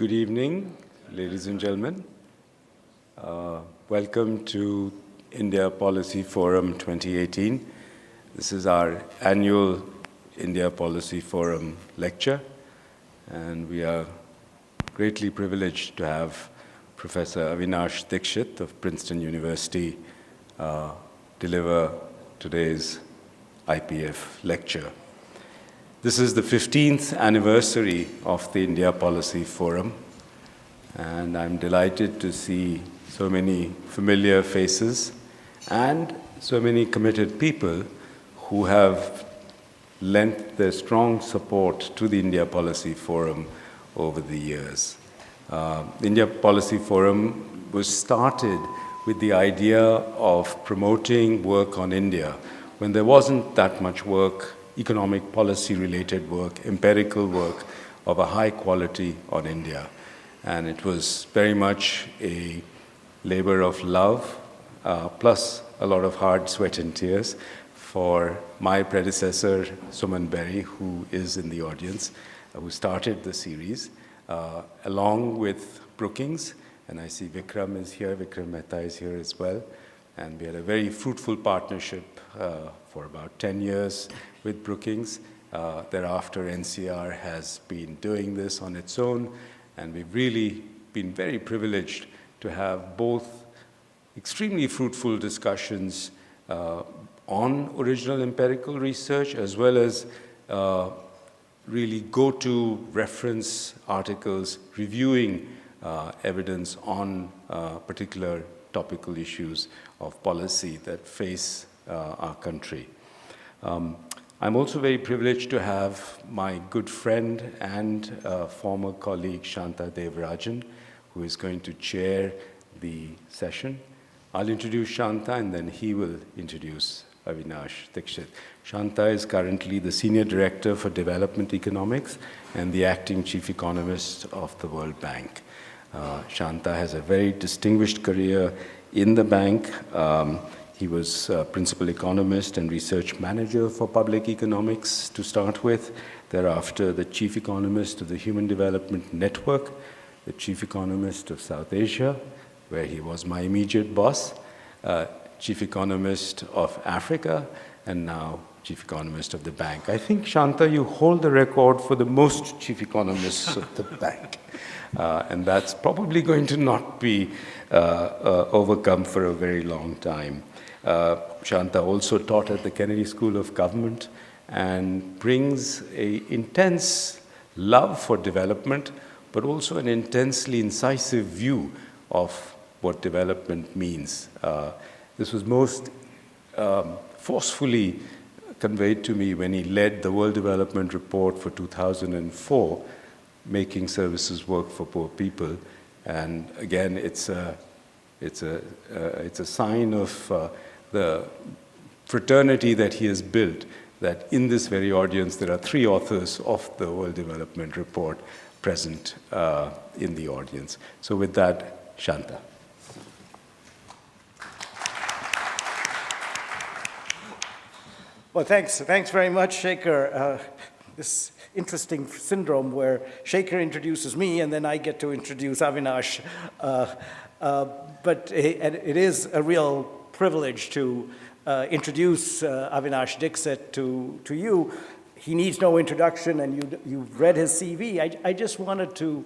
Good evening, ladies and gentlemen. Welcome to India Policy Forum 2018. This is our annual India Policy Forum lecture, and we are greatly privileged to have Professor Avinash Dixit of Princeton University deliver today's IPF lecture. This is the 15th anniversary of the India Policy Forum, and I'm delighted to see so many familiar faces and so many committed people who have lent their strong support to the India Policy Forum over the years. The India Policy Forum was started with the idea of promoting work on India when there wasn't that much work, economic policy-related work, empirical work of a high quality on India. And it was very much a labor of love, plus a lot of hard sweat and tears for my predecessor, Suman Berry, who is in the audience, who started the series, along with Brookings. And I see Vikram is here, Vikram Mehta is here as well. And we had a very fruitful partnership for about 10 years with Brookings. Thereafter, NCAER has been doing this on its own, and we've really been very privileged to have both extremely fruitful discussions on original empirical research, as well as really go-to reference articles reviewing evidence on particular topical issues of policy that face our country. I'm also very privileged to have my good friend and former colleague Shanta Devarajan, who is going to chair the session. I'll introduce Shanta, and then he will introduce Avinash Dixit. Shanta is currently the Senior Director for Development Economics and the Acting Chief Economist of the World Bank. Shanta has a very distinguished career in the bank. He was Principal Economist and Research Manager for Public Economics to start with. Thereafter, the Chief Economist of the Human Development Network, the Chief Economist of South Asia, where he was my immediate boss, Chief Economist of Africa, and now Chief Economist of the bank. I think, Shanta, you hold the record for the most Chief Economists of the bank. And that's probably going to not be overcome for a very long time. Shanta also taught at the Kennedy School of Government and brings an intense love for development, but also an intensely incisive view of what development means. This was most forcefully conveyed to me when he led the World Development Report for 2004, Making Services Work for Poor People. And again, it's a sign of the fraternity that he has built, that in this very audience there are 3 authors of the World Development Report present in the audience. So with that, Shanta. Well, thanks very much, Shekhar. This interesting syndrome where Shekhar introduces me and then I get to introduce Avinash. But it is a real privilege to introduce Avinash Dixit to you. He needs no introduction, and you've read his CV. I just wanted to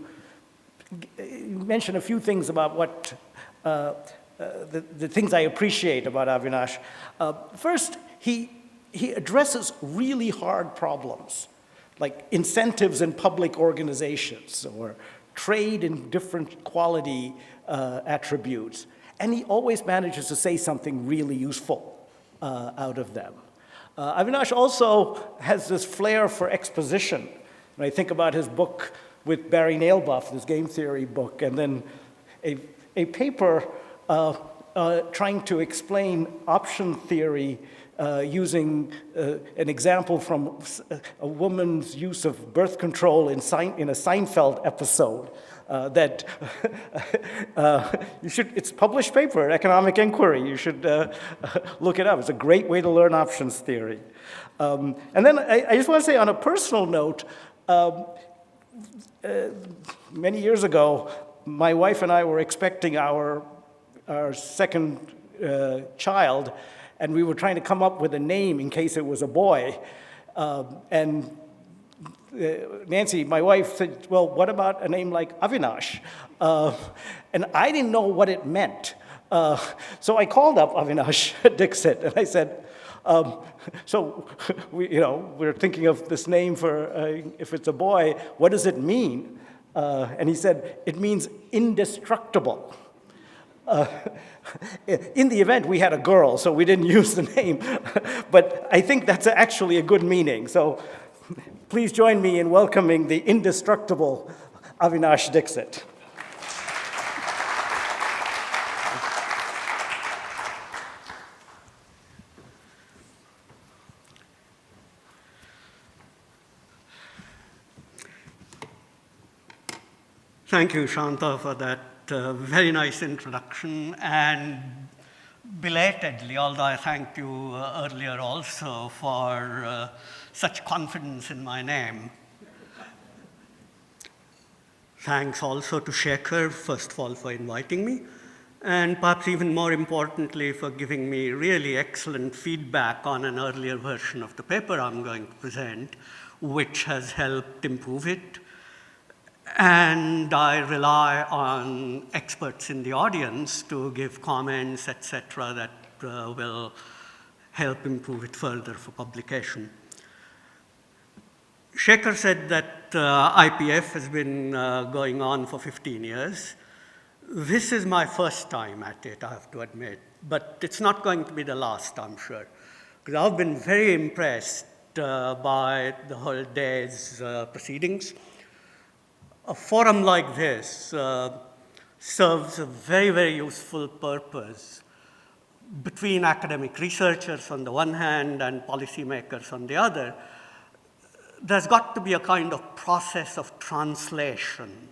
mention a few things about what the things I appreciate about Avinash. First, he addresses really hard problems, like incentives in public organizations or trade in different quality attributes. And he always manages to say something really useful out of them. Avinash also has this flair for exposition. When I think about his book with Barry Nailbuff, this game theory book, and then a paper trying to explain option theory using an example from a woman's use of birth control in a Seinfeld episode. It's a published paper, Economic Inquiry. You should look it up. It's a great way to learn options theory. And then I just want to say on a personal note, many years ago, my wife and I were expecting our second child, and we were trying to come up with a name in case it was a boy. And Nancy, my wife, said, well, what about a name like Avinash? And I didn't know what it meant. So I called up Avinash Dixit, and I said, so we're thinking of this name for, if it's a boy, what does it mean? And he said, it means indestructible. In the event, we had a girl, so we didn't use the name. But I think that's actually a good meaning. So please join me in welcoming the indestructible Avinash Dixit. Thank you, Shanta, for that very nice introduction, and belatedly, although I thanked you earlier also for such confidence in my name. Thanks also to Shekhar, first of all, for inviting me, and perhaps even more importantly, for giving me really excellent feedback on an earlier version of the paper I'm going to present, which has helped improve it. And I rely on experts in the audience to give comments, etc., that will help improve it further for publication. Shekhar said that IPF has been going on for 15 years. This is my first time at it, I have to admit, but it's not going to be the last, I'm sure, because I've been very impressed by the whole day's proceedings. A forum like this serves a very, very useful purpose between academic researchers on the one hand and policymakers on the other. There's got to be a kind of process of translation,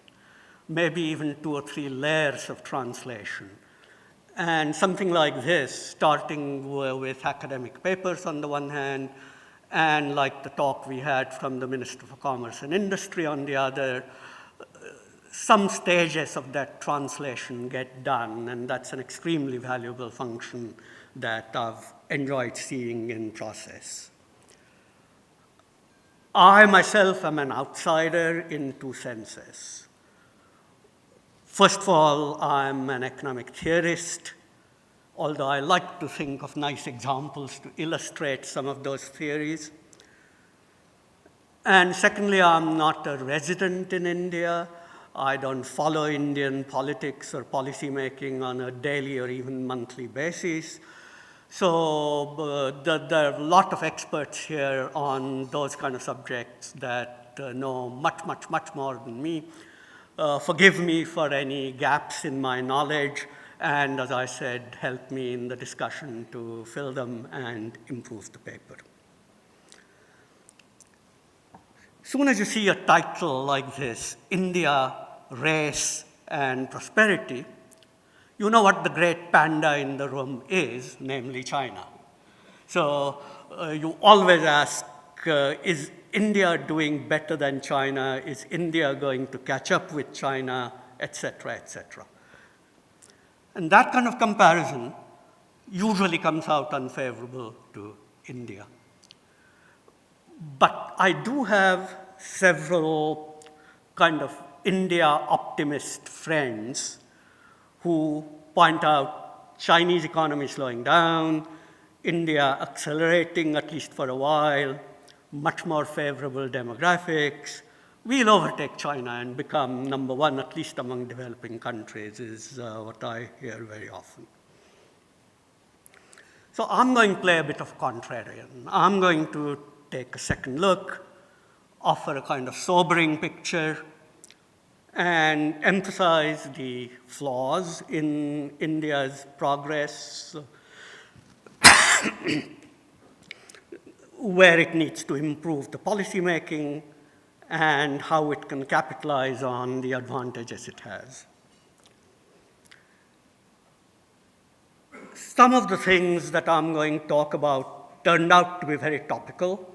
maybe even 2 or 3 layers of translation. And something like this, starting with academic papers on the one hand, and like the talk we had from the Minister for Commerce and Industry on the other, some stages of that translation get done, and that's an extremely valuable function that I've enjoyed seeing in process. I myself am an outsider in 2 senses. First of all, I'm an economic theorist, although I like to think of nice examples to illustrate some of those theories. And secondly, I'm not a resident in India. I don't follow Indian politics or policy making on a daily or even monthly basis. So there are a lot of experts here on those kind of subjects that know much, much, much more than me. Forgive me for any gaps in my knowledge, and as I said, help me in the discussion to fill them and improve the paper. Soon as you see a title like this, India, Race, and Prosperity, you know what the great panda in the room is, namely China. So you always ask, is India doing better than China? Is India going to catch up with China, et cetera, et cetera? And that kind of comparison usually comes out unfavorable to India. But I do have several kind of India optimist friends who point out Chinese economy slowing down, India accelerating at least for a while, much more favorable demographics. We'll overtake China and become number 1, at least among developing countries, is what I hear very often. So I'm going to play a bit of contrarian. I'm going to take a second look, offer a kind of sobering picture, and emphasize the flaws in India's progress, where it needs to improve the policy making, and how it can capitalize on the advantages it has. Some of the things that I'm going to talk about turned out to be very topical.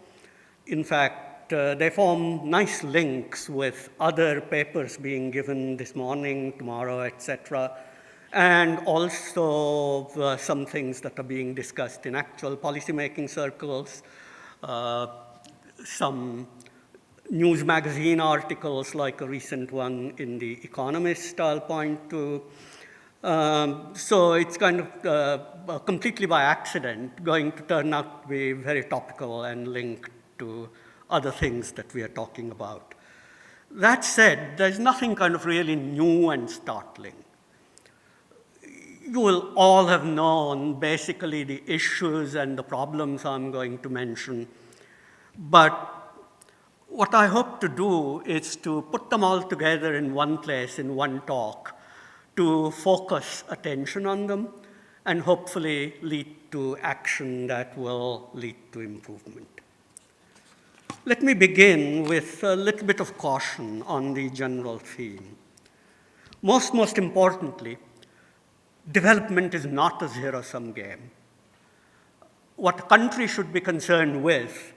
In fact, they form nice links with other papers being given this morning, tomorrow, etc., and also some things that are being discussed in actual policymaking circles, some news magazine articles like a recent one in the Economist I'll point to. So it's kind of completely by accident going to turn out to be very topical and linked to other things that we are talking about. That said, there's nothing kind of really new and startling. You will all have known basically the issues and the problems I'm going to mention, but what I hope to do is to put them all together in one place, in one talk, to focus attention on them and hopefully lead to action that will lead to improvement. Let me begin with a little bit of caution on the general theme. Most importantly, development is not a zero-sum game. What a country should be concerned with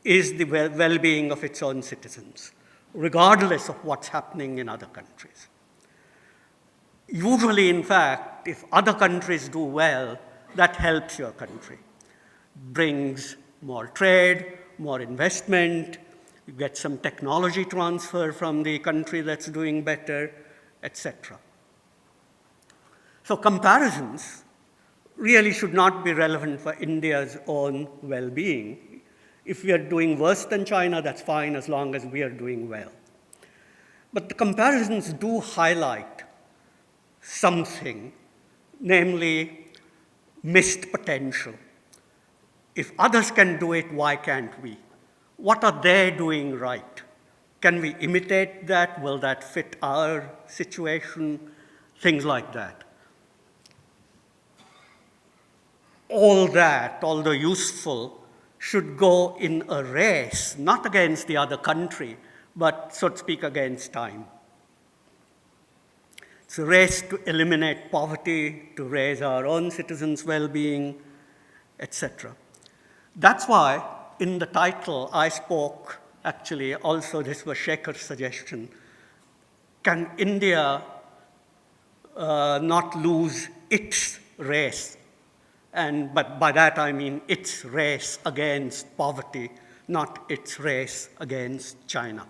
is the well-being of its own citizens, regardless of what's happening in other countries. Usually, in fact, if other countries do well, that helps your country. Brings more trade, more investment, you get some technology transfer from the country that's doing better, etc. So comparisons really should not be relevant for India's own well-being. If we are doing worse than China, that's fine as long as we are doing well. But the comparisons do highlight something, namely missed potential. If others can do it, why can't we? What are they doing right? Can we imitate that? Will that fit our situation? Things like that. All that, although useful, should go in a race, not against the other country, but, so to speak, against time. It's a race to eliminate poverty, to raise our own citizens' well-being, etc. That's why in the title I spoke, actually also this was Shekhar's suggestion, can India not lose its race? But by that I mean its race against poverty, not its race against China.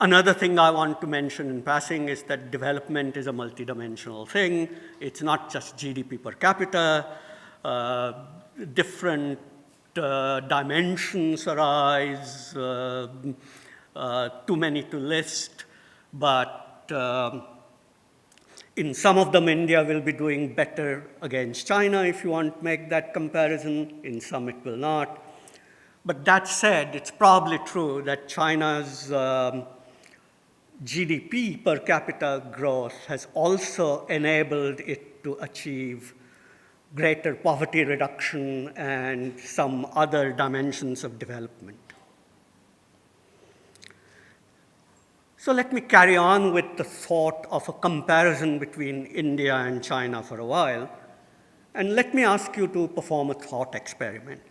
Another thing I want to mention in passing is that development is a multidimensional thing. It's not just GDP per capita. Different dimensions arise, too many to list, but in some of them, India will be doing better against China, if you want to make that comparison. In some, it will not. But that said, it's probably true that China's GDP per capita growth has also enabled it to achieve greater poverty reduction and some other dimensions of development. So let me carry on with the thought of a comparison between India and China for a while, and let me ask you to perform a thought experiment.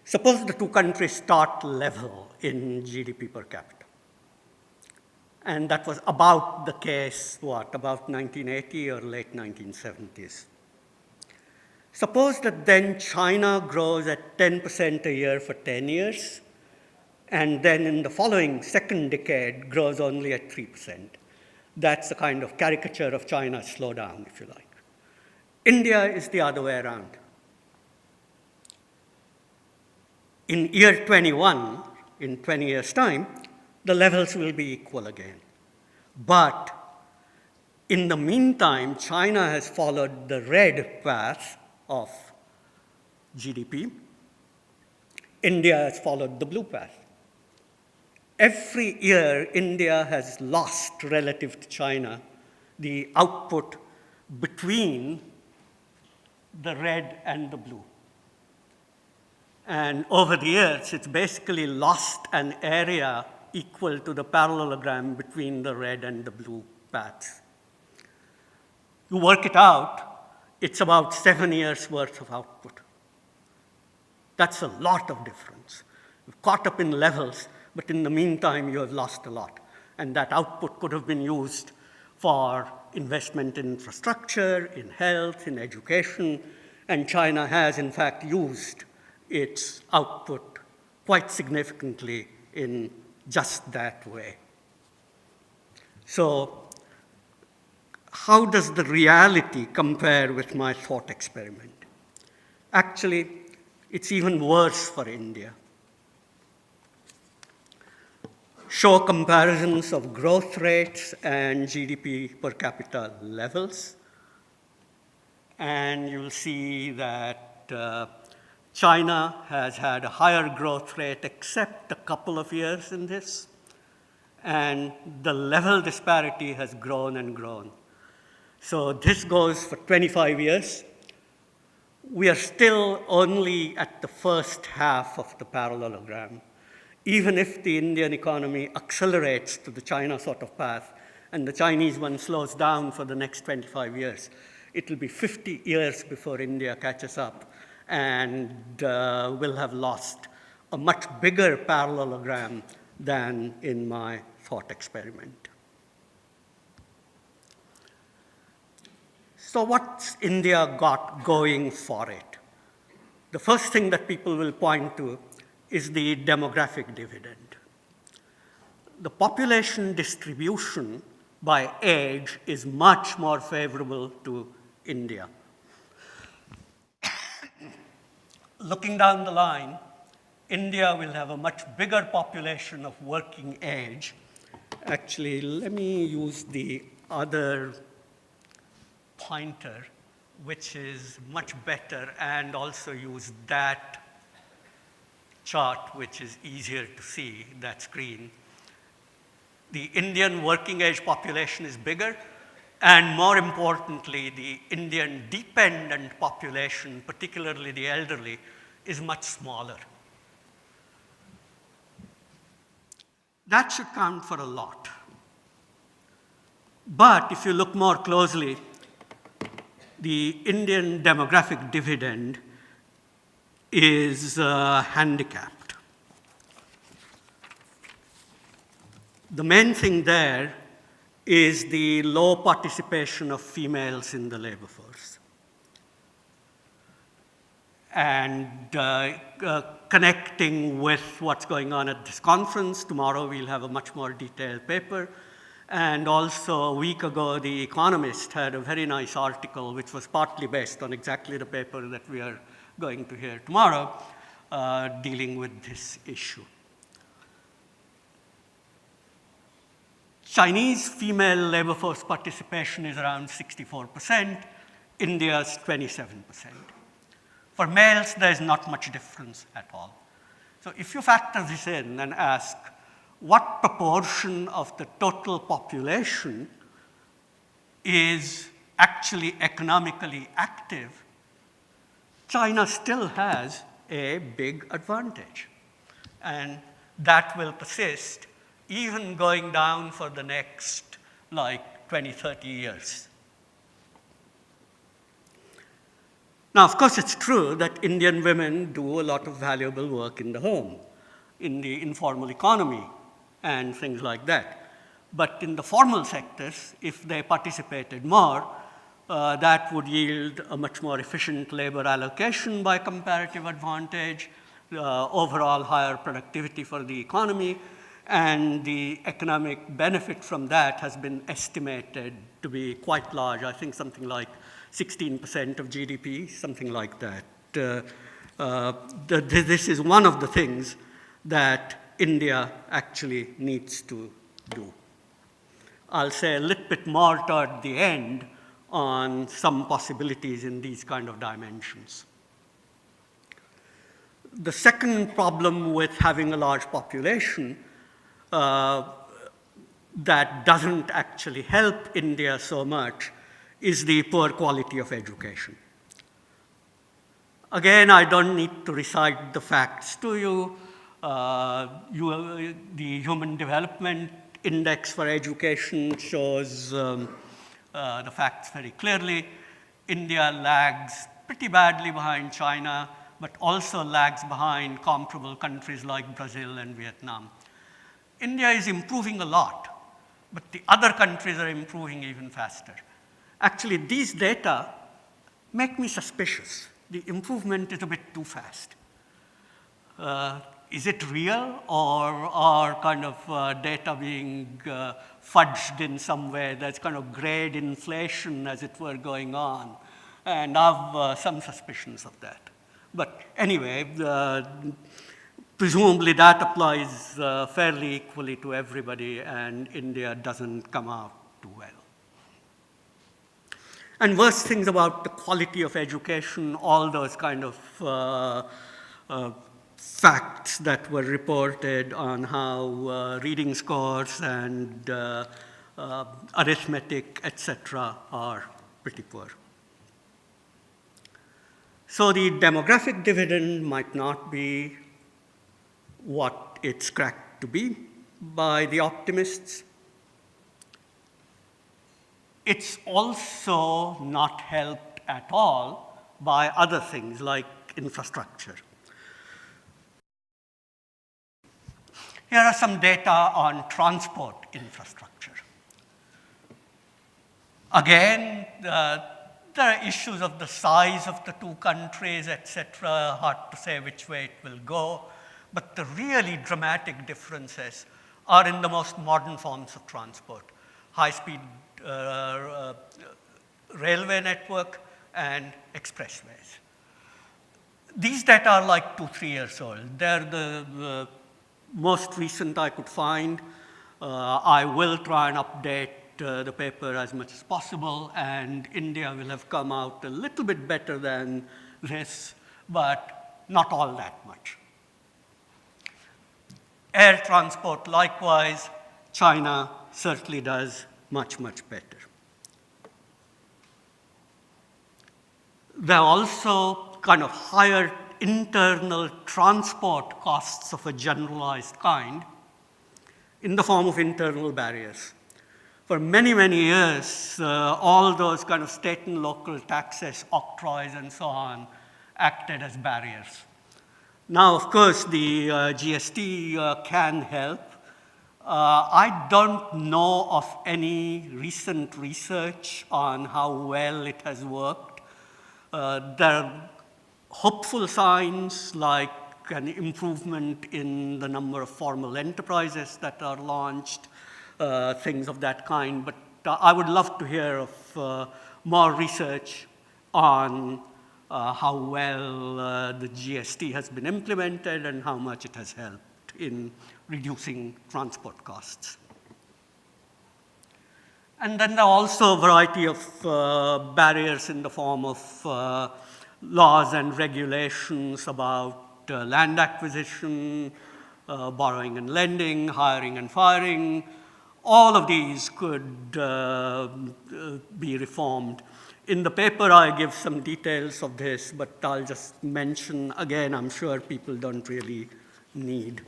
Suppose the two countries start level in GDP per capita. And that was about the case, about 1980 or late 1970s. Suppose that then China grows at 10% a year for 10 years, and then in the following second decade grows only at 3%. That's a kind of caricature of China's slowdown, if you like. India is the other way around. In year 21, in 20 years' time, the levels will be equal again. But in the meantime, China has followed the red path of GDP. India has followed the blue path. Every year, India has lost, relative to China, the output between the red and the blue. And over the years, it's basically lost an area equal to the parallelogram between the red and the blue paths. You work it out, it's about 7 years' worth of output. That's a lot of difference. You've caught up in levels, but in the meantime, you have lost a lot. And that output could have been used for investment in infrastructure, in health, in education, and China has, in fact, used its output quite significantly in just that way. So, how does the reality compare with my thought experiment? Actually, it's even worse for India. Show comparisons of growth rates and GDP per capita levels. And you'll see that China has had a higher growth rate except a couple of years in this. And the level disparity has grown and grown. So this goes for 25 years. We are still only at the first half of the parallelogram. Even if the Indian economy accelerates to the China sort of path, and the Chinese one slows down for the next 25 years, it will be 50 years before India catches up and will have lost a much bigger parallelogram than in my thought experiment. So what's India got going for it? The first thing that people will point to is the demographic dividend. The population distribution by age is much more favorable to India. Looking down the line, India will have a much bigger population of working age. Actually, let me use the other pointer, which is much better, and also use that chart, which is easier to see, that's green. The Indian working age population is bigger, and more importantly, the Indian dependent population, particularly the elderly, is much smaller. That should count for a lot. But if you look more closely, the Indian demographic dividend is handicapped. The main thing there is the low participation of females in the labor force. And connecting with what's going on at this conference, tomorrow we'll have a much more detailed paper. And also a week ago, The Economist had a very nice article which was partly based on exactly the paper that we are going to hear tomorrow, dealing with this issue. Chinese female labor force participation is around 64%, India's 27%. For males, there's not much difference at all. So if you factor this in and ask, what proportion of the total population is actually economically active, China still has a big advantage. And that will persist even going down for the next, 20, 30 years. Now, of course, it's true that Indian women do a lot of valuable work in the home, in the informal economy, and things like that. But in the formal sectors, if they participated more, that would yield a much more efficient labor allocation by comparative advantage, overall higher productivity for the economy, and the economic benefit from that has been estimated to be quite large. I think something like 16% of GDP, something like that. This is one of the things that India actually needs to do. I'll say a little bit more toward the end on some possibilities in these kind of dimensions. The second problem with having a large population that doesn't actually help India so much is the poor quality of education. Again, I don't need to recite the facts to you. The Human Development Index for Education shows the facts very clearly. India lags pretty badly behind China, but also lags behind comparable countries like Brazil and Vietnam. India is improving a lot, but the other countries are improving even faster. Actually, these data make me suspicious. The improvement is a bit too fast. Is it real, or are kind of data being fudged in some way? There's kind of grade inflation, as it were, going on. And I have some suspicions of that. But anyway, presumably that applies fairly equally to everybody, and India doesn't come out too well. And worse things about the quality of education, all those kind of facts that were reported on how reading scores and arithmetic, etc., are pretty poor. So the demographic dividend might not be what it's cracked to be by the optimists. It's also not helped at all by other things like infrastructure. Here are some data on transport infrastructure. Again, there are issues of the size of the two countries, etc. Hard to say which way it will go. But the really dramatic differences are in the most modern forms of transport: high-speed railway network and expressways. These data are like 2-3 years old. They're the most recent I could find. I will try and update the paper as much as possible, and India will have come out a little bit better than this, but not all that much. Air transport, likewise, China certainly does much, much better. There are also kind of higher internal transport costs of a generalized kind in the form of internal barriers. For many, many years, all those kind of state and local taxes, octroys, and so on, acted as barriers. Now, of course, the GST can help. I don't know of any recent research on how well it has worked. There are hopeful signs like an improvement in the number of formal enterprises that are launched, things of that kind. But I would love to hear of more research on how well the GST has been implemented and how much it has helped in reducing transport costs. And then there are also a variety of barriers in the form of laws and regulations about land acquisition, borrowing and lending, hiring and firing. All of these could be reformed. In the paper, I give some details of this, but I'll just mention again, I'm sure people don't really need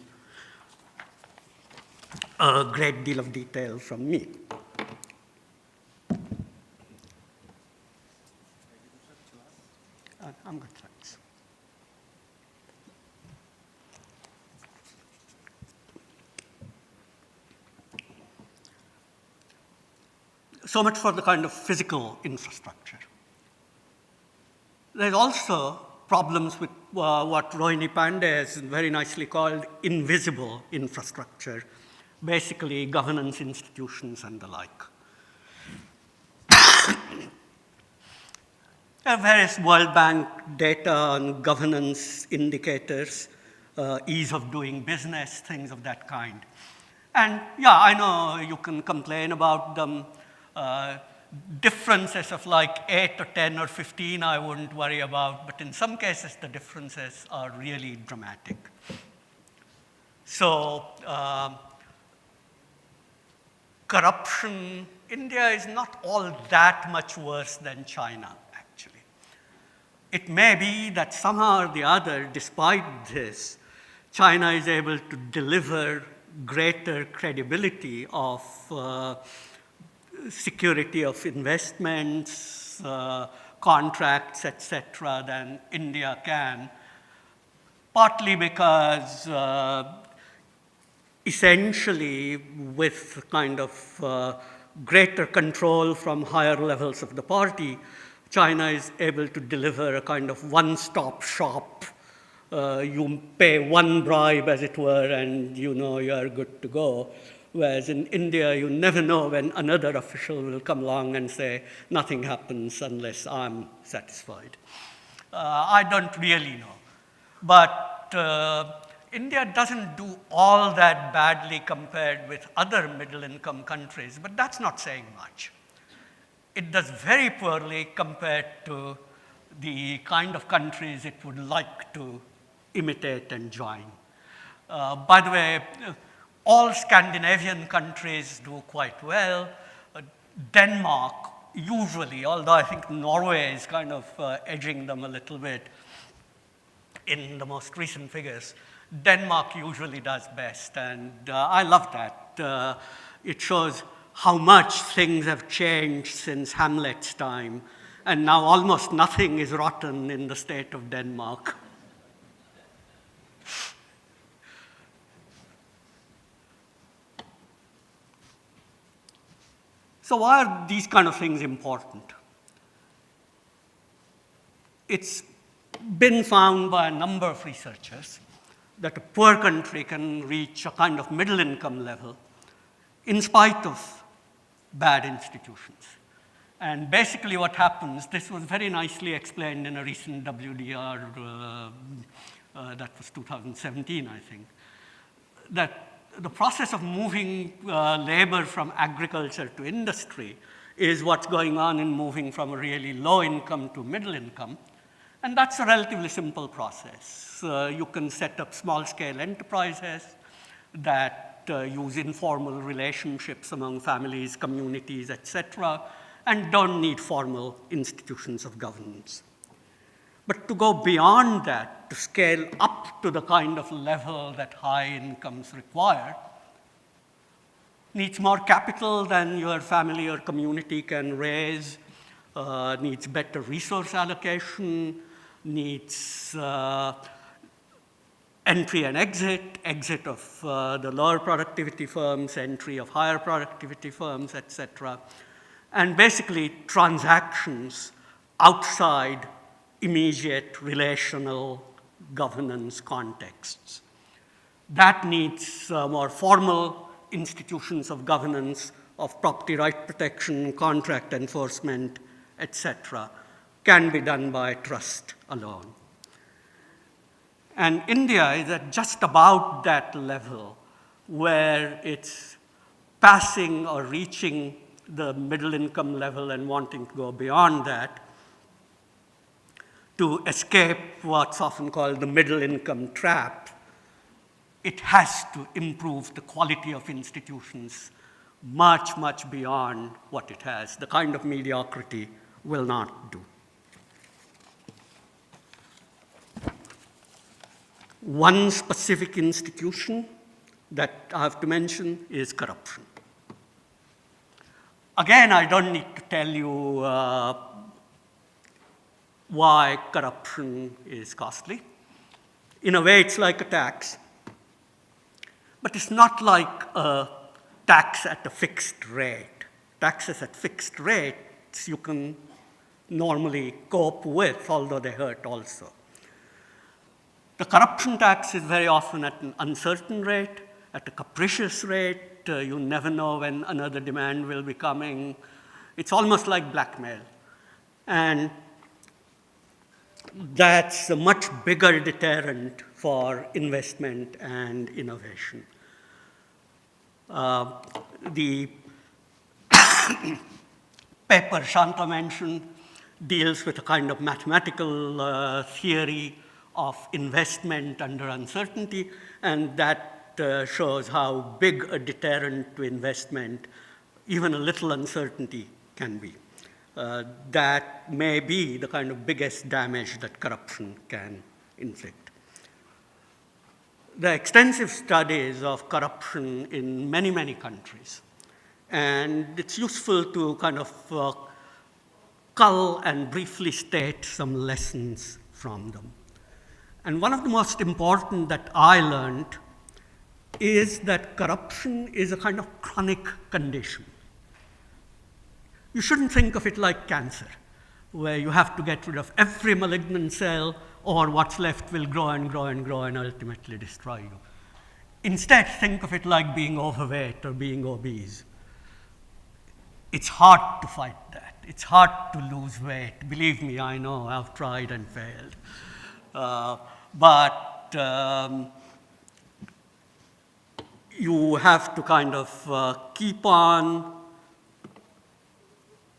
a great deal of detail from me. I'm good, thanks. So much for the kind of physical infrastructure. There's also problems with what Rohini Pandey has very nicely called invisible infrastructure, basically governance institutions and the like. There are various World Bank data on governance indicators, ease of doing business, things of that kind. And yeah, I know you can complain about them. Differences of like 8 or 10 or 15 I wouldn't worry about, but in some cases the differences are really dramatic. So corruption, India is not all that much worse than China, actually. It may be that somehow or the other, despite this, China is able to deliver greater credibility of security of investments, contracts, etc., than India can, partly because essentially with kind of greater control from higher levels of the party, China is able to deliver a kind of one-stop shop. You pay one bribe, as it were, and you know you're good to go. Whereas in India, you never know when another official will come along and say, nothing happens unless I'm satisfied. I don't really know. But India doesn't do all that badly compared with other middle-income countries, but that's not saying much. It does very poorly compared to the kind of countries it would like to imitate and join. By the way, all Scandinavian countries do quite well. Denmark, usually, although I think Norway is kind of edging them a little bit in the most recent figures, Denmark usually does best, and I love that. It shows how much things have changed since Hamlet's time, and now almost nothing is rotten in the state of Denmark. So why are these kind of things important? It's been found by a number of researchers that a poor country can reach a kind of middle income level in spite of bad institutions. And basically what happens, this was very nicely explained in a recent WDR, that was 2017, I think, that the process of moving labor from agriculture to industry is what's going on in moving from a really low income to middle income. And that's a relatively simple process. You can set up small-scale enterprises that use informal relationships among families, communities, etc., and don't need formal institutions of governance. But to go beyond that, to scale up to the kind of level that high incomes require, needs more capital than your family or community can raise, needs better resource allocation, needs entry and exit of the lower productivity firms, entry of higher productivity firms, etc., and basically transactions outside immediate relational governance contexts. That needs more formal institutions of governance, of property right protection, contract enforcement, etc., can be done by trust alone. And India is at just about that level where it's passing or reaching the middle income level and wanting to go beyond that to escape what's often called the middle income trap. It has to improve the quality of institutions much, much beyond what it has. The kind of mediocrity will not do. One specific institution that I have to mention is corruption. Again, I don't need to tell you why corruption is costly. In a way, it's like a tax. But it's not like a tax at a fixed rate. Taxes at fixed rates you can normally cope with, although they hurt also. The corruption tax is very often at an uncertain rate, at a capricious rate. You never know when another demand will be coming. It's almost like blackmail. And that's a much bigger deterrent for investment and innovation. The paper Shanta mentioned deals with a kind of mathematical theory of investment under uncertainty, and that shows how big a deterrent to investment even a little uncertainty can be. That may be the kind of biggest damage that corruption can inflict. There are extensive studies of corruption in many, many countries, and it's useful to kind of cull and briefly state some lessons from them. And one of the most important that I learned is that corruption is a kind of chronic condition. You shouldn't think of it like cancer, where you have to get rid of every malignant cell, or what's left will grow and grow and grow and ultimately destroy you. Instead, think of it like being overweight or being obese. It's hard to fight that. It's hard to lose weight. Believe me, I know, I've tried and failed. But you have to kind of keep on.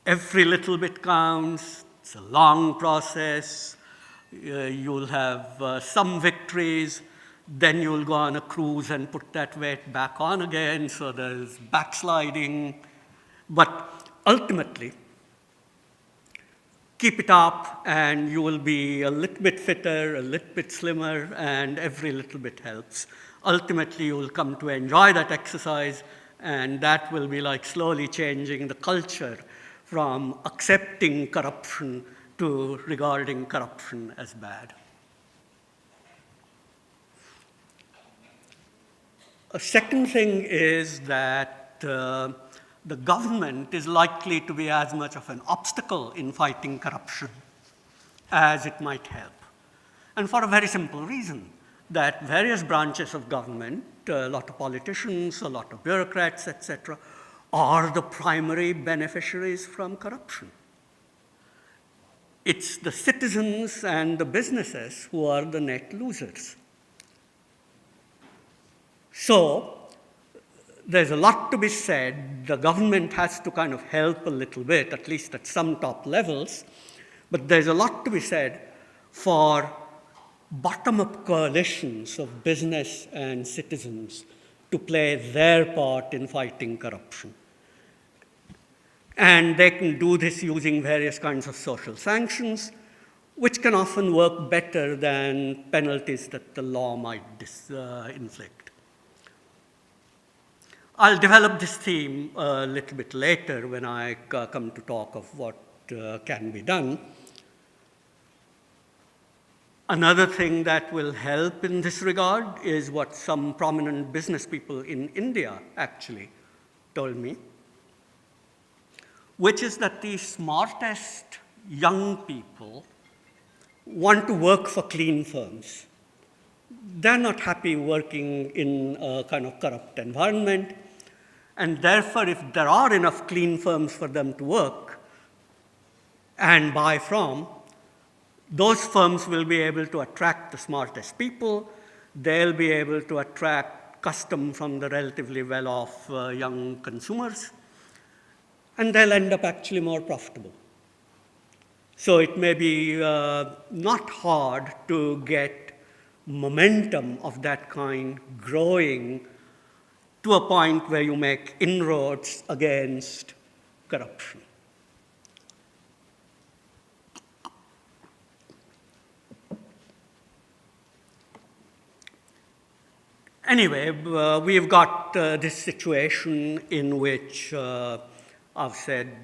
Every little bit counts. It's a long process. You'll have some victories. Then you'll go on a cruise and put that weight back on again, so there's backsliding. But ultimately, keep it up and you will be a little bit fitter, a little bit slimmer, and every little bit helps. Ultimately, you will come to enjoy that exercise, and that will be like slowly changing the culture from accepting corruption to regarding corruption as bad. A second thing is that the government is likely to be as much of an obstacle in fighting corruption as it might help. And for a very simple reason, that various branches of government, a lot of politicians, a lot of bureaucrats, etc., are the primary beneficiaries from corruption. It's the citizens and the businesses who are the net losers. So, there's a lot to be said. The government has to kind of help a little bit, at least at some top levels, but there's a lot to be said for bottom-up coalitions of business and citizens to play their part in fighting corruption. And they can do this using various kinds of social sanctions, which can often work better than penalties that the law might inflict. I'll develop this theme a little bit later when I come to talk of what can be done. Another thing that will help in this regard is what some prominent business people in India actually told me, which is that the smartest young people want to work for clean firms. They're not happy working in a kind of corrupt environment, and therefore, if there are enough clean firms for them to work and buy from, those firms will be able to attract the smartest people. They'll be able to attract custom from the relatively well-off young consumers, and they'll end up actually more profitable. So it may be not hard to get momentum of that kind growing to a point where you make inroads against corruption. Anyway, we've got this situation in which I've said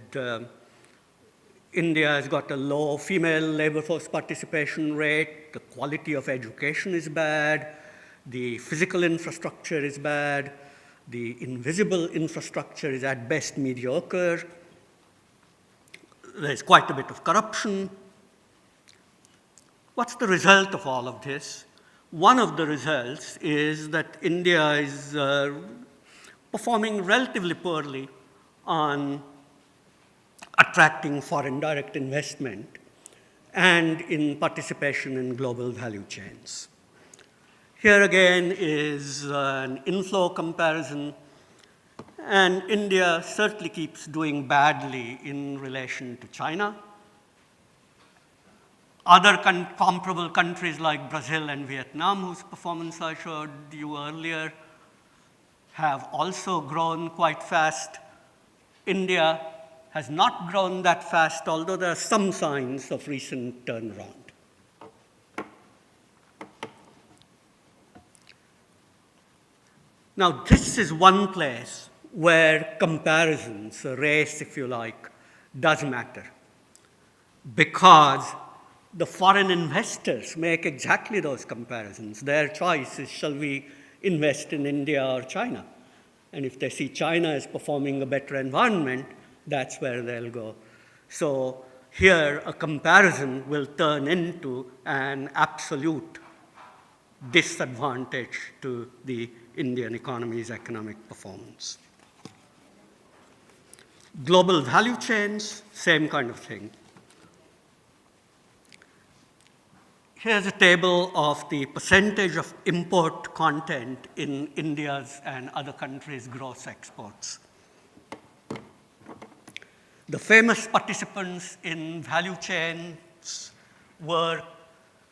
India has got a low female labor force participation rate, the quality of education is bad, the physical infrastructure is bad, the invisible infrastructure is at best mediocre, there's quite a bit of corruption. What's the result of all of this? One of the results is that India is performing relatively poorly on attracting foreign direct investment and in participation in global value chains. Here again is an inflow comparison, and India certainly keeps doing badly in relation to China. Other comparable countries like Brazil and Vietnam, whose performance I showed you earlier, have also grown quite fast. India has not grown that fast, although there are some signs of recent turnaround. Now, this is one place where comparisons, a race if you like, does matter. because the foreign investors make exactly those comparisons. Their choice is, shall we invest in India or China? And if they see China as performing a better environment, that's where they'll go. So here, a comparison will turn into an absolute disadvantage to the Indian economy's economic performance. Global value chains, same kind of thing. Here's a table of the percentage of import content in India's and other countries' gross exports. The famous participants in value chains were,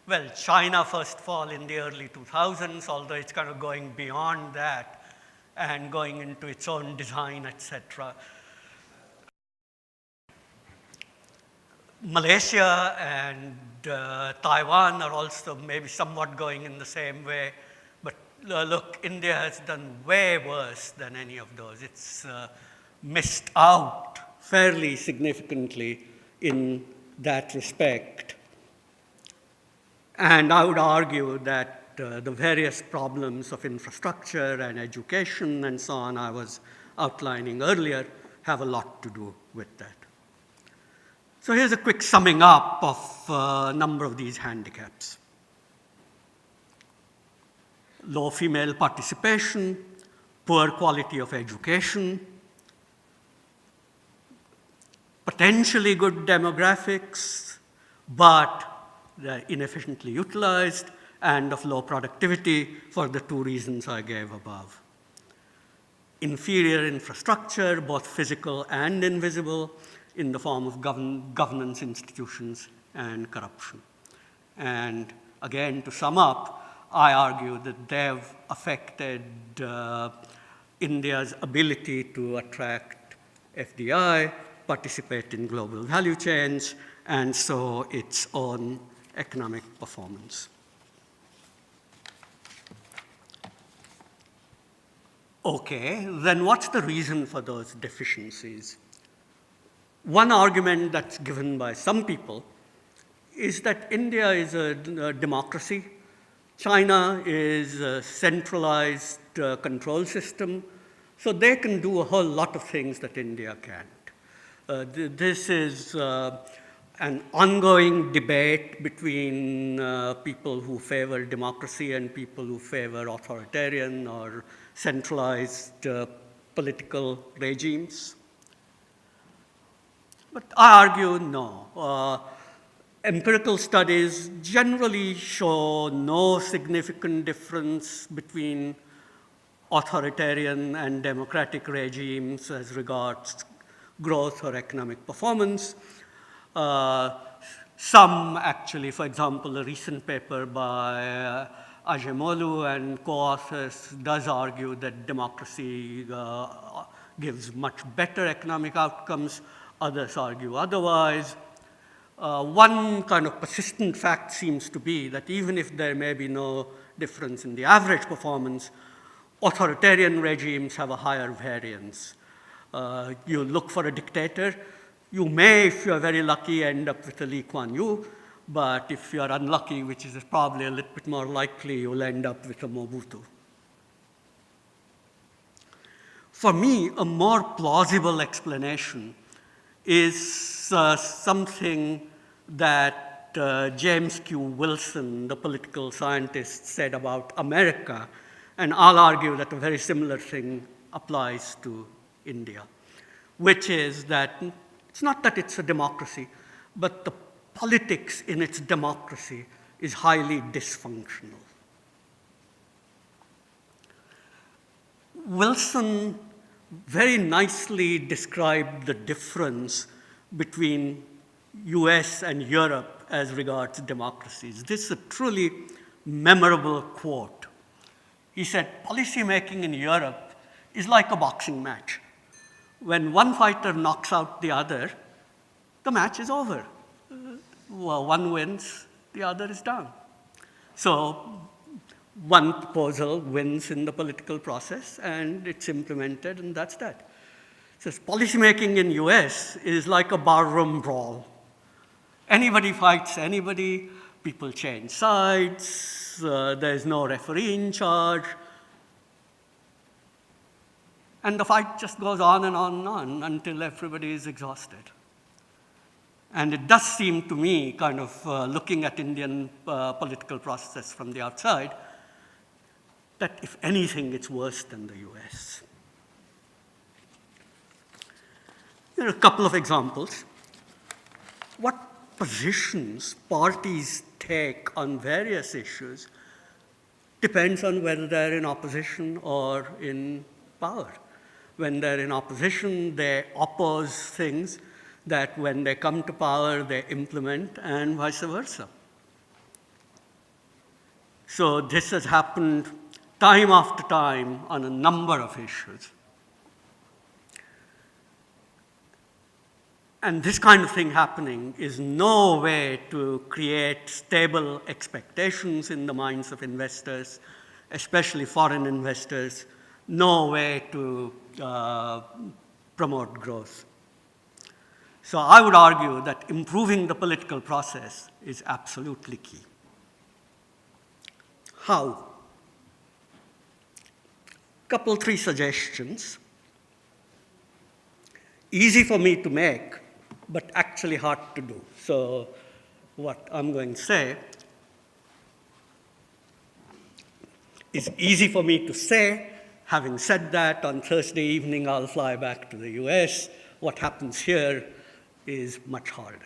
well, China, first of all, in the early 2000s, although it's kind of going beyond that and going into its own design, etc. Malaysia and Taiwan are also maybe somewhat going in the same way. But look, India has done way worse than any of those. It's missed out fairly significantly in that respect. And I would argue that the various problems of infrastructure and education and so on I was outlining earlier have a lot to do with that. So here's a quick summing up of a number of these handicaps. Low female participation, poor quality of education, potentially good demographics, but they're inefficiently utilized, and of low productivity for the two reasons I gave above. Inferior infrastructure, both physical and invisible, in the form of governance institutions and corruption. And again, to sum up, I argue that they've affected India's ability to attract FDI, participate in global value chains, and so its own economic performance. Okay, then what's the reason for those deficiencies? One argument that's given by some people is that India is a democracy. China is a centralized control system, so they can do a whole lot of things that India can't. This is an ongoing debate between people who favor democracy and people who favor authoritarian or centralized political regimes. But I argue no. Empirical studies generally show no significant difference between authoritarian and democratic regimes as regards growth or economic performance. Some actually, for example, a recent paper by Ajemoglu and co-authors does argue that democracy gives much better economic outcomes. Others argue otherwise. One kind of persistent fact seems to be that even if there may be no difference in the average performance, authoritarian regimes have a higher variance. You look for a dictator, you may, if you're very lucky, end up with a Lee Kuan Yew, but if you're unlucky, which is probably a little bit more likely, you'll end up with a Mobutu. For me, a more plausible explanation is something that James Q. Wilson, the political scientist, said about America, and I'll argue that a very similar thing applies to India, which is that it's not that it's a democracy, but the politics in its democracy is highly dysfunctional. Wilson very nicely described the difference between US and Europe as regards democracies. This is a truly memorable quote. He said, policymaking in Europe is like a boxing match. When one fighter knocks out the other, the match is over. Well, one wins, the other is down. So one proposal wins in the political process, and it's implemented, and that's that. So policymaking in US is like a barroom brawl. Anybody fights anybody, people change sides, there's no referee in charge, and the fight just goes on and on and on until everybody is exhausted. And it does seem to me, kind of looking at Indian political process from the outside, that if anything, it's worse than the US. Here are a couple of examples. What positions parties take on various issues depends on whether they're in opposition or in power. When they're in opposition, they oppose things that when they come to power, they implement, and vice versa. So this has happened time after time on a number of issues. And this kind of thing happening is no way to create stable expectations in the minds of investors, especially foreign investors, no way to promote growth. So I would argue that improving the political process is absolutely key. How? Couple, three suggestions. Easy for me to make, but actually hard to do. So what I'm going to say is easy for me to say. Having said that, on Thursday evening, I'll fly back to the US. What happens here is much harder.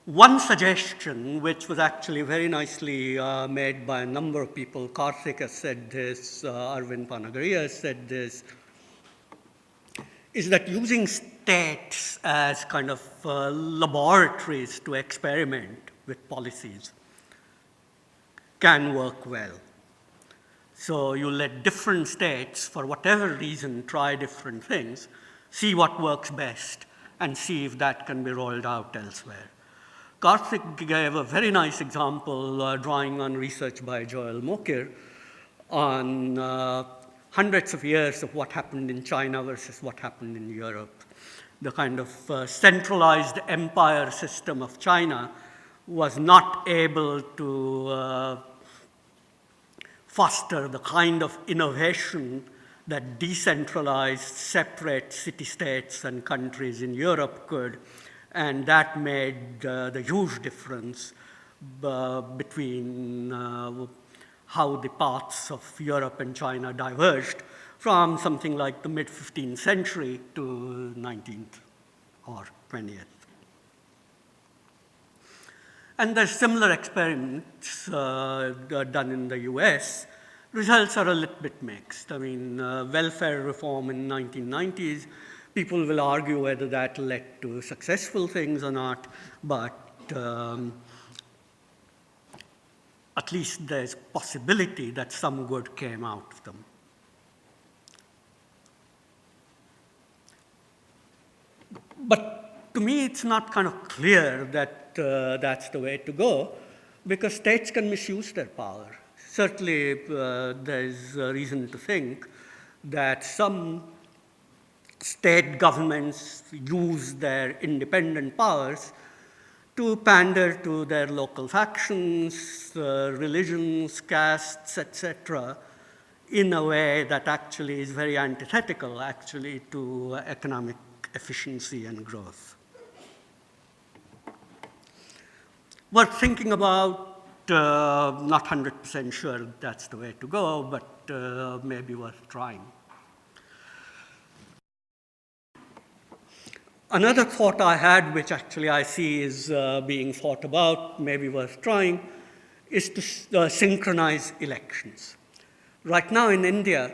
One suggestion, which was actually very nicely made by a number of people, Karthik has said this, Arvind Panagaria has said this, is that using states as kind of laboratories to experiment with policies can work well. So you let different states, for whatever reason, try different things, see what works best, and see if that can be rolled out elsewhere. Karthik gave a very nice example, drawing on research by Joel Mokyr, on hundreds of years of what happened in China versus what happened in Europe. The kind of centralized empire system of China was not able to foster the kind of innovation that decentralized, separate city-states and countries in Europe could, and that made the huge difference between how the paths of Europe and China diverged from something like the mid-15th century to 19th or 20th. And there's similar experiments done in the US. Results are a little bit mixed. I mean, welfare reform in the 1990s, people will argue whether that led to successful things or not, but at least there's possibility that some good came out of them. But to me, it's not kind of clear that that's the way to go, because states can misuse their power. Certainly, there's a reason to think that some state governments use their independent powers to pander to their local factions, religions, castes, etc., in a way that actually is very antithetical, actually, to economic efficiency and growth. We're thinking about, not 100% sure that's the way to go, but maybe worth trying. Another thought I had, which actually I see is being thought about, maybe worth trying, is to synchronize elections. Right now in India,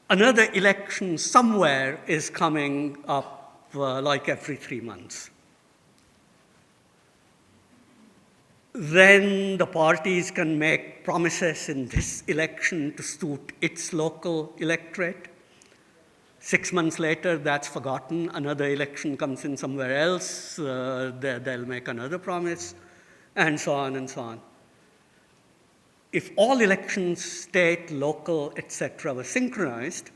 another election somewhere is coming up like every 3 months. Then the parties can make promises in this election to suit its local electorate. 6 months later, that's forgotten. Another election comes in somewhere else. They'll make another promise, and so on and so on. If all elections, state, local, etc., were synchronized,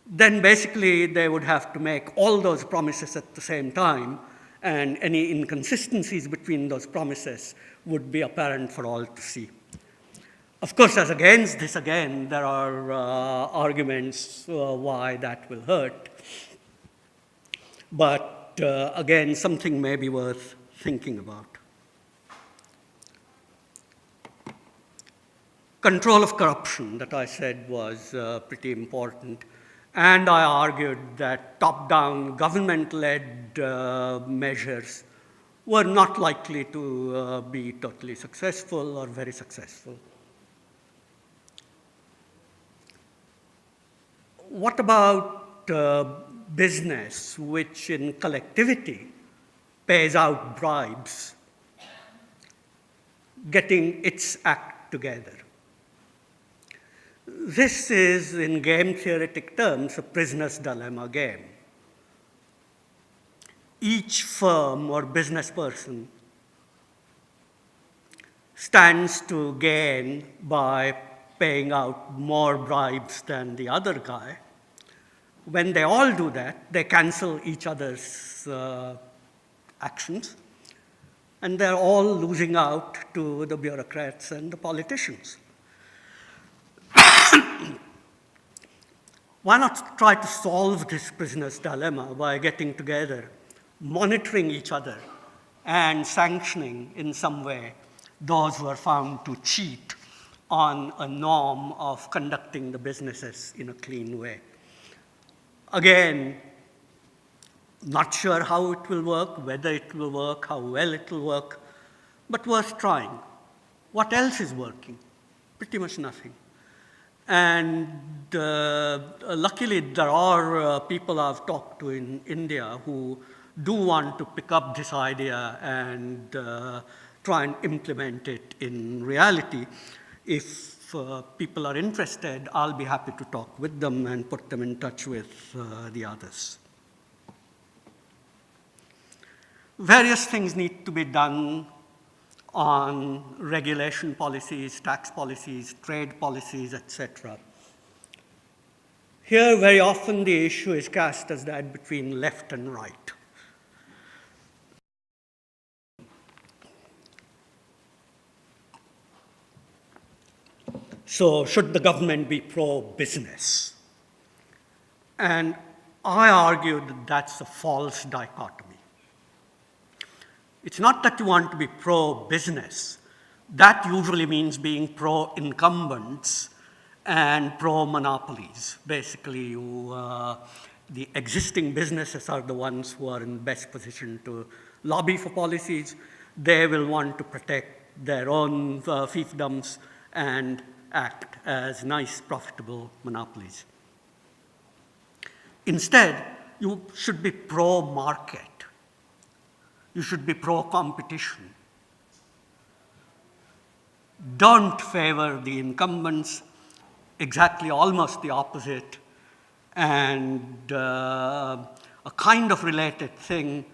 then basically they would have to make all those promises at the same time, and any inconsistencies between those promises would be apparent for all to see. Of course, as against this, again, there are arguments why that will hurt. But again, something may be worth thinking about. Control of corruption, that I said was pretty important. And I argued that top-down, government-led measures were not likely to be totally successful or very successful. What about business, which in collectivity pays out bribes, getting its act together? This is, in game theoretic terms, a prisoner's dilemma game. Each firm or business person stands to gain by paying out more bribes than the other guy. When they all do that, they cancel each other's actions, and they're all losing out to the bureaucrats and the politicians. Why not try to solve this prisoner's dilemma by getting together, monitoring each other, and sanctioning in some way those who are found to cheat on a norm of conducting the businesses in a clean way? Again, not sure how it will work, whether it will work, how well it will work, but worth trying. What else is working? Pretty much nothing. And luckily, there are people I've talked to in India who do want to pick up this idea and try and implement it in reality. If people are interested, I'll be happy to talk with them and put them in touch with the others. Various things need to be done on regulation policies, tax policies, trade policies, etc. Here, very often the issue is cast as that between left and right. So, should the government be pro-business? And I argued that that's a false dichotomy. It's not that you want to be pro-business. That usually means being pro-incumbents and pro-monopolies. Basically, the existing businesses are the ones who are in the best position to lobby for policies. They will want to protect their own fiefdoms and act as nice, profitable monopolies. Instead, you should be pro-market. You should be pro-competition. Don't favor the incumbents, exactly almost the opposite. And a kind of related thing,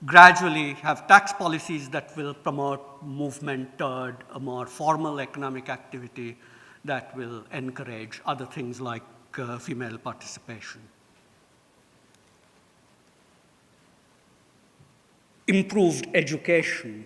gradually have tax policies that will promote movement toward a more formal economic activity that will encourage other things like female participation. Improved education.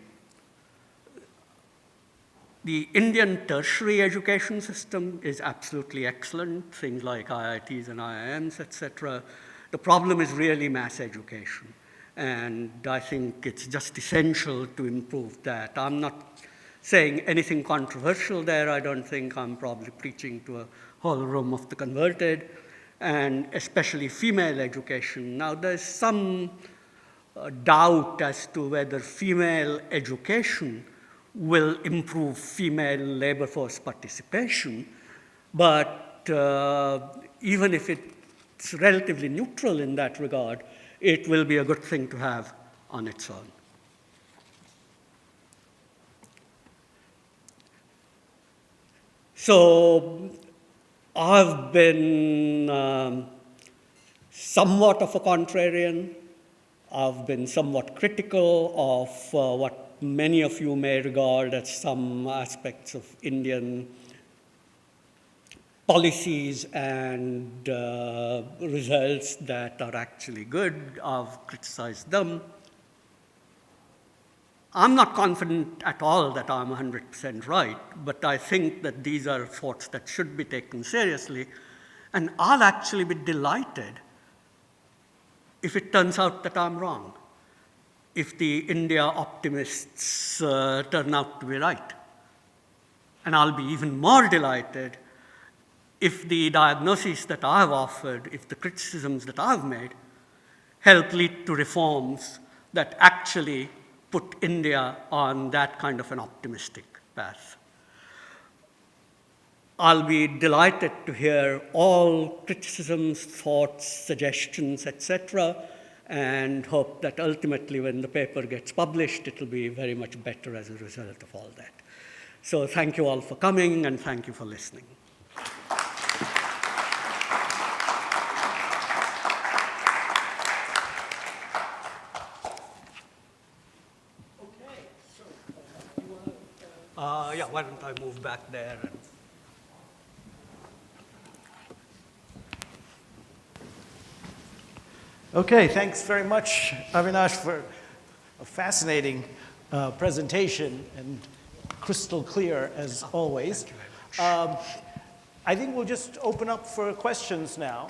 The Indian tertiary education system is absolutely excellent, things like IITs and IIMs, etc. The problem is really mass education. And I think it's just essential to improve that. I'm not saying anything controversial there. I don't think I'm probably preaching to a whole room of the converted, and especially female education. Now, there's some doubt as to whether female education will improve female labor force participation, but even if it's relatively neutral in that regard, it will be a good thing to have on its own. So I've been somewhat of a contrarian. I've been somewhat critical of what many of you may regard as some aspects of Indian policies and results that are actually good. I've criticized them. I'm not confident at all that I'm 100% right, but I think that these are thoughts that should be taken seriously, and I'll actually be delighted if it turns out that I'm wrong, if the India optimists turn out to be right. And I'll be even more delighted if the diagnoses that I've offered, if the criticisms that I've made, help lead to reforms that actually put India on that kind of an optimistic path. I'll be delighted to hear all criticisms, thoughts, suggestions, etc., and hope that ultimately when the paper gets published, it'll be very much better as a result of all that. So thank you all for coming, and thank you for listening. Yeah, why don't I move back there? Okay, thanks very much, Avinash, for a fascinating presentation and crystal clear as always. Thank you very much. I think we'll just open up for questions now.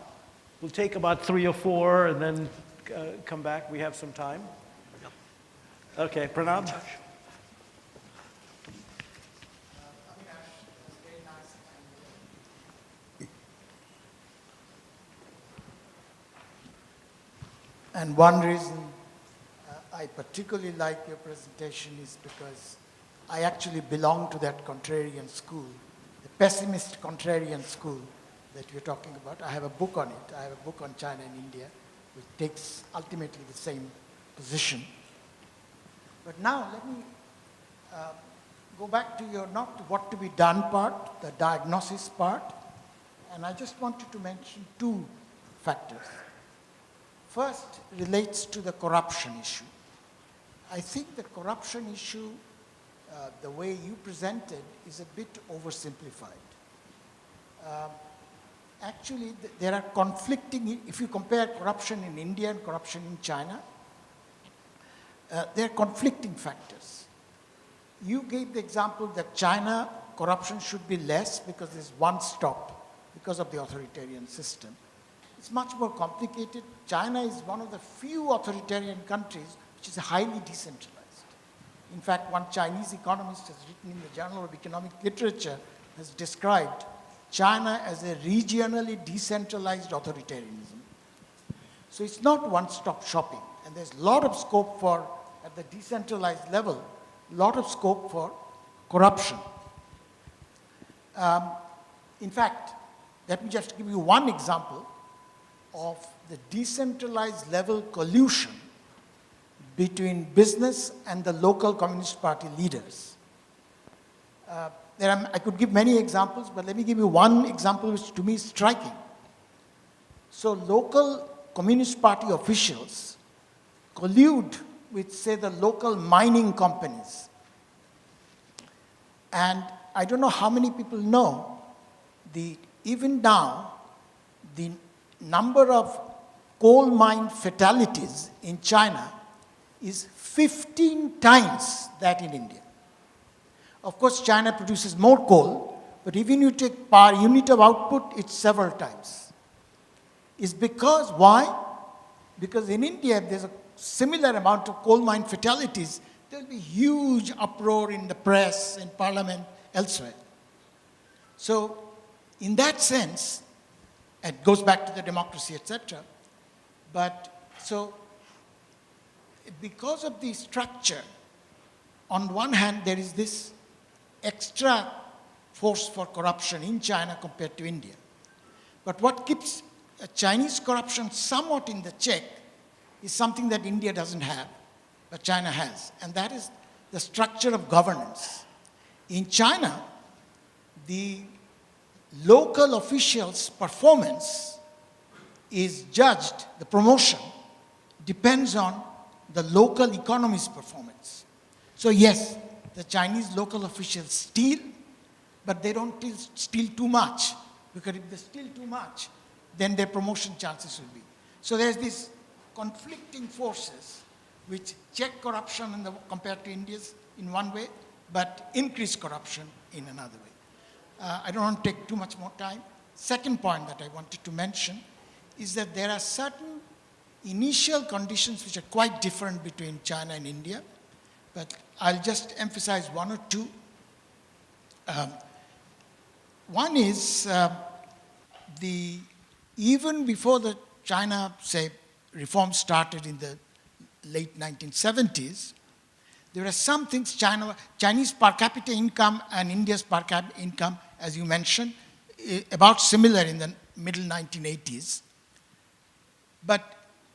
We'll take about 3 or 4 and then come back. We have some time. Yep. Okay, Pranab. And one reason I particularly like your presentation is because I actually belong to that contrarian school, the pessimist contrarian school that you're talking about. I have a book on it. I have a book on China and India, which takes ultimately the same position. But now let me go back to your not what to be done part, the diagnosis part, and I just wanted to mention 2 factors. First relates to the corruption issue. I think the corruption issue, the way you presented, is a bit oversimplified. Actually, there are conflicting, if you compare corruption in India and corruption in China, there are conflicting factors. You gave the example that China corruption should be less because there's one stop, because of the authoritarian system. It's much more complicated. China is one of the few authoritarian countries which is highly decentralized. In fact, one Chinese economist has written in the Journal of Economic Literature, has described China as a regionally decentralized authoritarianism. So it's not one-stop shopping, and there's a lot of scope for, at the decentralized level, a lot of scope for corruption. In fact, let me just give you one example of the decentralized level collusion between business and the local Communist Party leaders. I could give many examples, but let me give you one example which to me is striking. So local Communist Party officials collude with, say, the local mining companies. And I don't know how many people know, even now, the number of coal mine fatalities in China is 15 times that in India. Of course, China produces more coal, but even you take per unit of output, it's several times. It's because, why? Because in India, if there's a similar amount of coal mine fatalities, there'll be huge uproar in the press, in parliament, elsewhere. So, in that sense, it goes back to the democracy, etc. But so, because of the structure, on one hand, there is this extra force for corruption in China compared to India. But what keeps Chinese corruption somewhat in the check is something that India doesn't have, but China has, and that is the structure of governance. In China, the local officials' performance is judged, the promotion depends on the local economy's performance. So yes, the Chinese local officials steal, but they don't steal too much because if there's still too much, then their promotion chances will be. So there's these conflicting forces which check corruption compared to India's in one way, but increase corruption in another way. I don't want to take too much more time. Second point that I wanted to mention is that there are certain initial conditions which are quite different between China and India, but I'll just emphasize one or two. One is even before the China, say, reform started in the late 1970s, there are some things, Chinese per capita income and India's per capita income, as you mentioned, about similar in the middle 1980s. But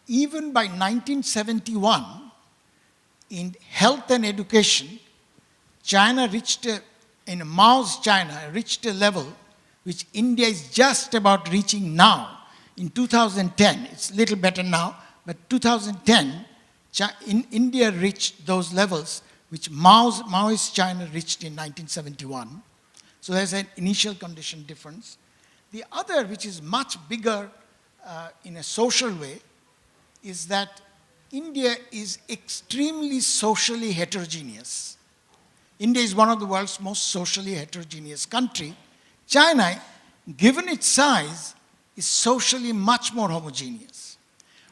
even by 1971, in health and education, China reached, in Mao's China, reached a level which India is just about reaching now. In 2010, it's a little better now, but 2010, India reached those levels which Maoist China reached in 1971. So there's an initial condition difference. The other, which is much bigger in a social way, is that India is extremely socially heterogeneous. India is one of the world's most socially heterogeneous country. China, given its size, is socially much more homogeneous.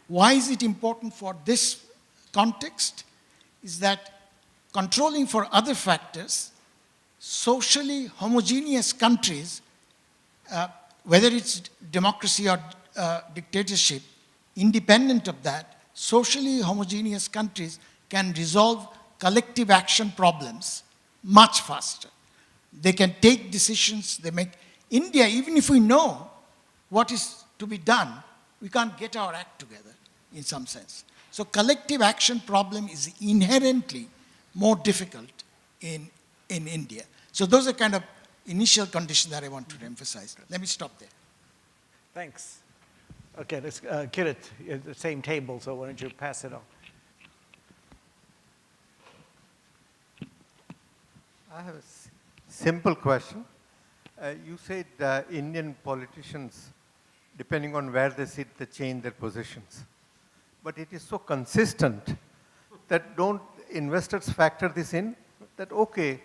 Why is it important for this context? Is that controlling for other factors, socially homogeneous countries, whether it's democracy or dictatorship, independent of that, socially homogeneous countries can resolve collective action problems much faster. They can take decisions, they make. India, even if we know what is to be done, we can't get our act together in some sense. So collective action problem is inherently more difficult in India. So those are kind of initial conditions that I wanted to emphasize. Let me stop there. Thanks. Okay, let's, Kirit, at the same table, so why don't you pass it on? I have a simple question. You said Indian politicians, depending on where they sit, they change their positions. But it is so consistent that don't investors factor this in? That, okay,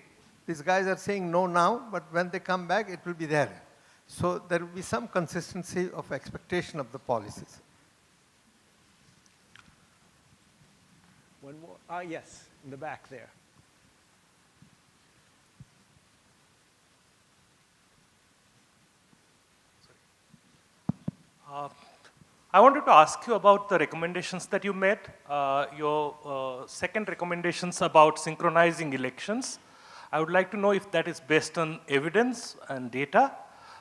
these guys are saying no now, but when they come back, it will be there. So there will be some consistency of expectation of the policies. One more. Yes, in the back there. I wanted to ask you about the recommendations that you made. Your second recommendations about synchronizing elections. I would like to know if that is based on evidence and data.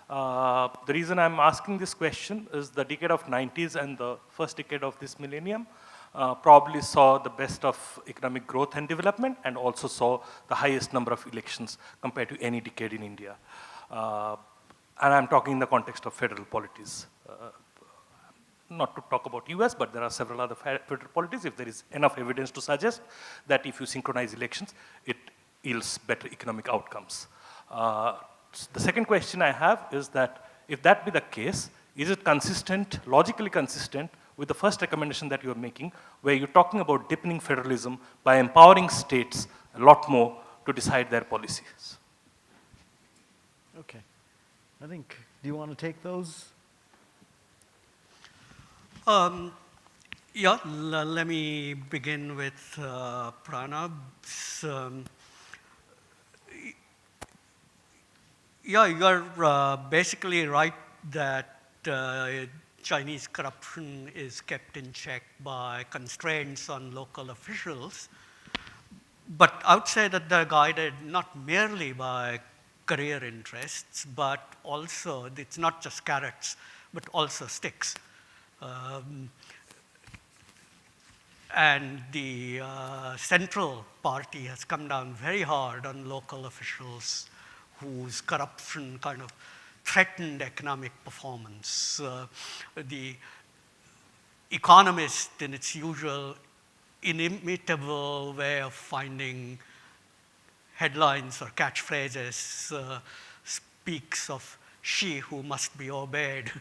The reason I'm asking this question is the decade of 90s and the first decade of this millennium probably saw the best of economic growth and development and also saw the highest number of elections compared to any decade in India. And I'm talking in the context of federal polities. Not to talk about US, but there are several other federal polities. If there is enough evidence to suggest that if you synchronize elections, it yields better economic outcomes. The second question I have is that if that be the case, is it consistent, logically consistent with the first recommendation that you are making, where you're talking about deepening federalism by empowering states a lot more to decide their policies? Okay. I think, do you want to take those? Yeah, let me begin with Pranab's. Yeah, you're basically right that Chinese corruption is kept in check by constraints on local officials. But I would say that they're guided not merely by career interests, but also, it's not just carrots, but also sticks. And the central party has come down very hard on local officials whose corruption kind of threatened economic performance. The Economist, in its usual inimitable way of finding headlines or catchphrases, speaks of she who must be obeyed.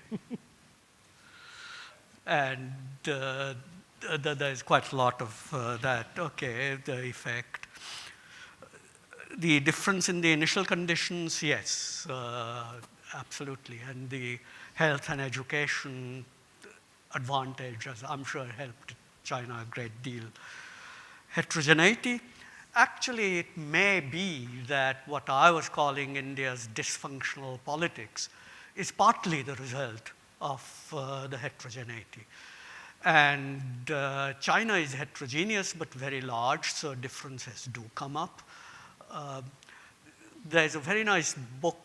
And there's quite a lot of that. Okay, the effect. The difference in the initial conditions, yes, absolutely. And the health and education advantage, as I'm sure, helped China a great deal. Heterogeneity, actually it may be that what I was calling India's dysfunctional politics is partly the result of the heterogeneity. And China is heterogeneous but very large, so differences do come up. There's a very nice book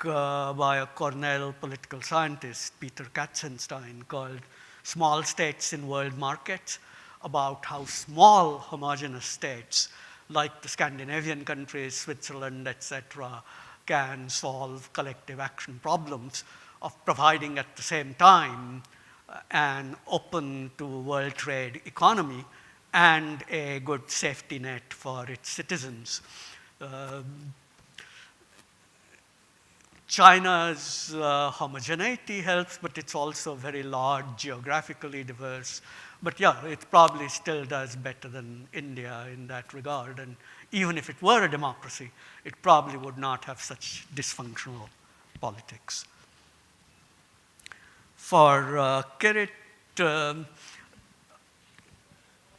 by a Cornell political scientist, Peter Katzenstein, called Small States in World Markets, about how small homogeneous states like the Scandinavian countries, Switzerland, etc., can solve collective action problems of providing at the same time an open to world trade economy and a good safety net for its citizens. China's homogeneity helps, but it's also very large, geographically diverse. But yeah, it probably still does better than India in that regard. And even if it were a democracy, it probably would not have such dysfunctional politics. For Kirit,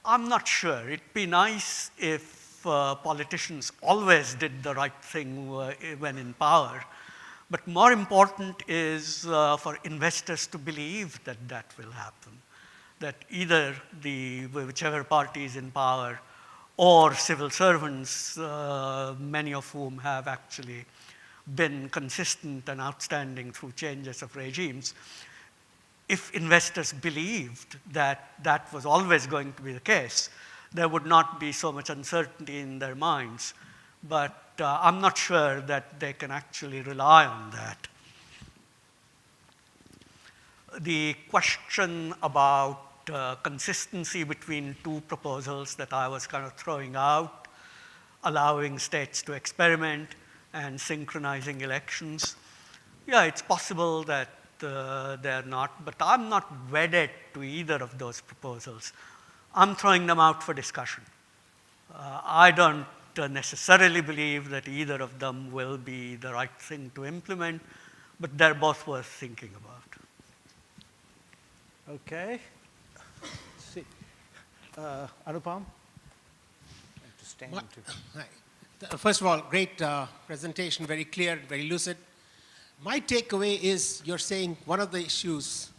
I'm not sure. It'd be nice if politicians always did the right thing when in power. But more important is for investors to believe that that will happen. That either whichever party is in power or civil servants, many of whom have actually been consistent and outstanding through changes of regimes, if investors believed that that was always going to be the case, there would not be so much uncertainty in their minds. But I'm not sure that they can actually rely on that. The question about consistency between two proposals that I was kind of throwing out, allowing states to experiment and synchronizing elections. Yeah, it's possible that they're not, but I'm not wedded to either of those proposals. I'm throwing them out for discussion. I don't necessarily believe that either of them will be the right thing to implement, but they're both worth thinking about. Okay. Let's see. Anupam? To stand to. Hi. First of all, great presentation, very clear, very lucid. My takeaway is you're saying one of the issues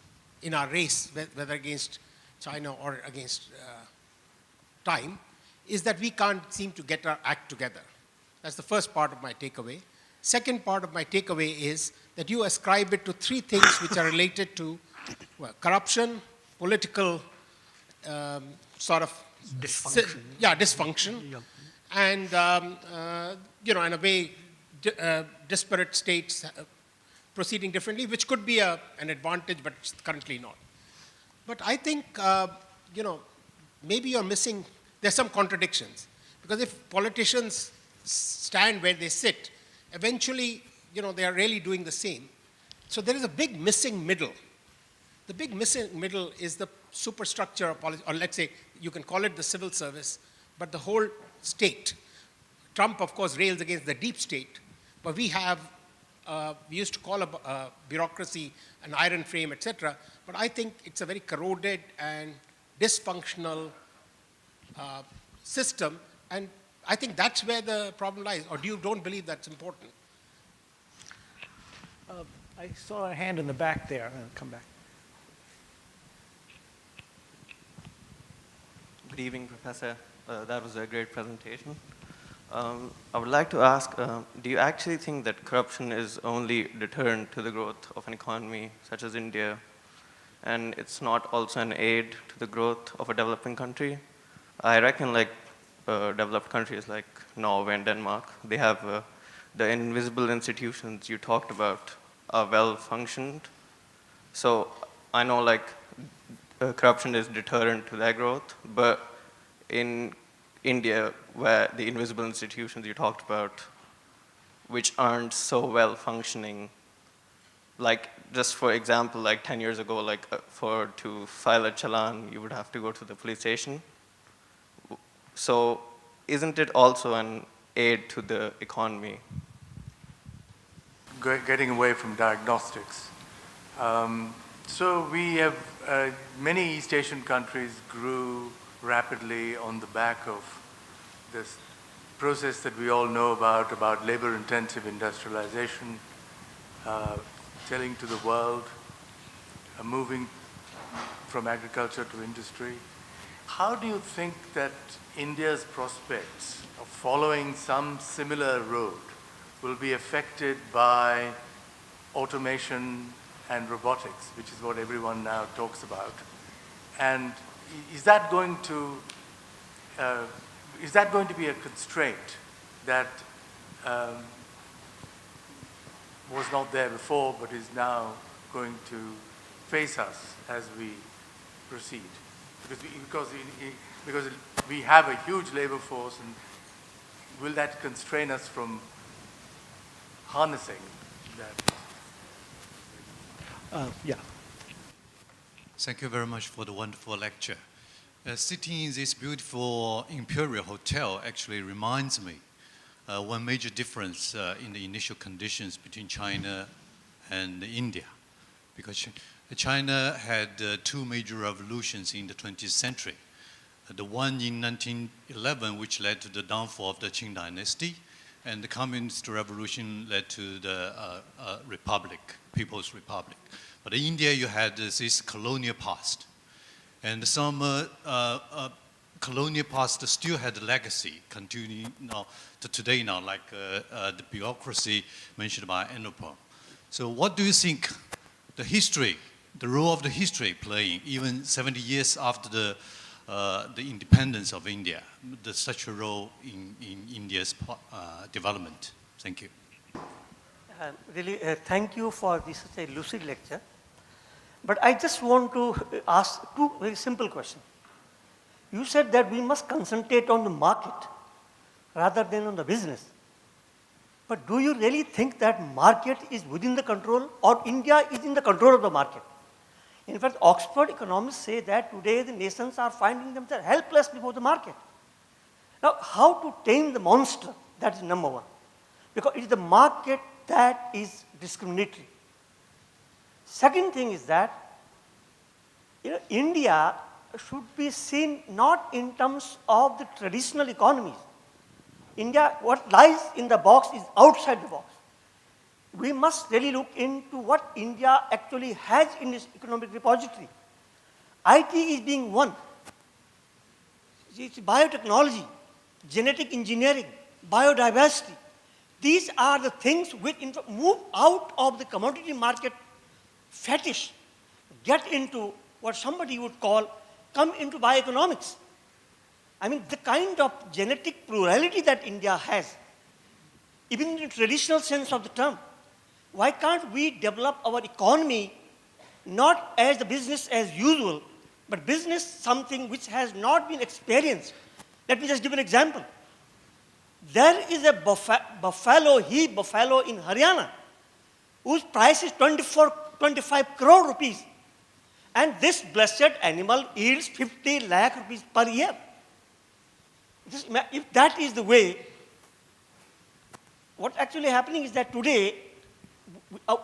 in our race, whether against China or against time, is that we can't seem to get our act together. That's the first part of my takeaway. Second part of my takeaway is that you ascribe it to three things which are related to corruption, political sort of Dysfunction. dysfunction, Yeah. and in a way, disparate states proceeding differently, which could be an advantage, but it's currently not. But I think maybe you're missing. There's some contradictions, because if politicians stand where they sit, eventually, they are really doing the same. So there is a big missing middle. The big missing middle is the superstructure of policy, or let's say you can call it the civil service, but the whole state. Trump, of course, rails against the deep state, but we used to call a bureaucracy an iron frame, etc. But I think it's a very corroded and dysfunctional system, and I think that's where the problem lies. Or don't believe that's important? I saw a hand in the back there. I'll come back. Good evening, Professor. That was a great presentation. I would like to ask, do you actually think that corruption is only deterrent to the growth of an economy such as India, and it's not also an aid to the growth of a developing country? I reckon developed countries like Norway and Denmark, they have the invisible institutions you talked about are well functioned. So I know corruption is deterrent to their growth, but in India, where the invisible institutions you talked about, which aren't so well functioning, Like, just for example, like 10 years ago, like to file a challan, you would have to go to the police station. So isn't it also an aid to the economy? Getting away from diagnostics. So we have, many East Asian countries grew rapidly on the back of this process that we all know about labor-intensive industrialization, selling to the world, moving from agriculture to industry. How do you think that India's prospects of following some similar road will be affected by automation and robotics, which is what everyone now talks about? And is that going to be a constraint that was not there before, but is now going to face us as we proceed? Because we have a huge labor force, and will that constrain us from harnessing that? Yeah. Thank you very much for the wonderful lecture. Sitting in this beautiful Imperial Hotel actually reminds me one major difference in the initial conditions between China and India. Because China had two major revolutions in the 20th century. The one in 1911, which led to the downfall of the Qing dynasty, and the Communist Revolution led to the Republic, People's Republic. But in India, you had this colonial past. And some colonial past still had a legacy, continuing now to today now, like the bureaucracy mentioned by Anupam. So what do you think the history, the role of the history playing, even 70 years after the independence of India, such a role in India's development? Thank you. Really, thank you for this such a lucid lecture. But I just want to ask two very simple questions. You said that we must concentrate on the market rather than on the business. But do you really think that market is within the control, or India is in the control of the market? In fact, Oxford economists say that today the nations are finding themselves helpless before the market. Now, how to tame the monster? That is number one. Because it is the market that is discriminatory. Second thing is that India should be seen not in terms of the traditional economies. India, what lies in the box is outside the box. We must really look into what India actually has in its economic repository. IT is being one. It's biotechnology, genetic engineering, biodiversity. These are the things which move out of the commodity market fetish, get into what somebody would call, come into bioeconomics. I mean, the kind of genetic plurality that India has, even in the traditional sense of the term, why can't we develop our economy not as the business as usual, but business something which has not been experienced? Let me just give an example. There is a buffalo in Haryana, whose price is 25 crore rupees. And this blessed animal yields 50 lakh rupees per year. If that is the way, what's actually happening is that today,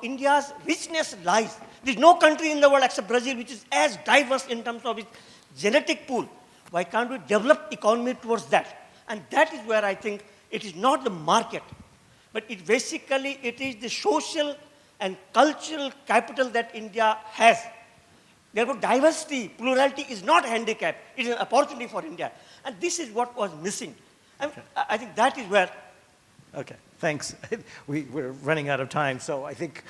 India's richness lies. There's no country in the world except Brazil which is as diverse in terms of its genetic pool. Why can't we develop economy towards that? And that is where I think it is not the market, but it is the social and cultural capital that India has. Therefore, diversity, plurality is not a handicap. It is an opportunity for India. And this is what was missing. And I think that is where... Okay, thanks. We're running out of time, so I think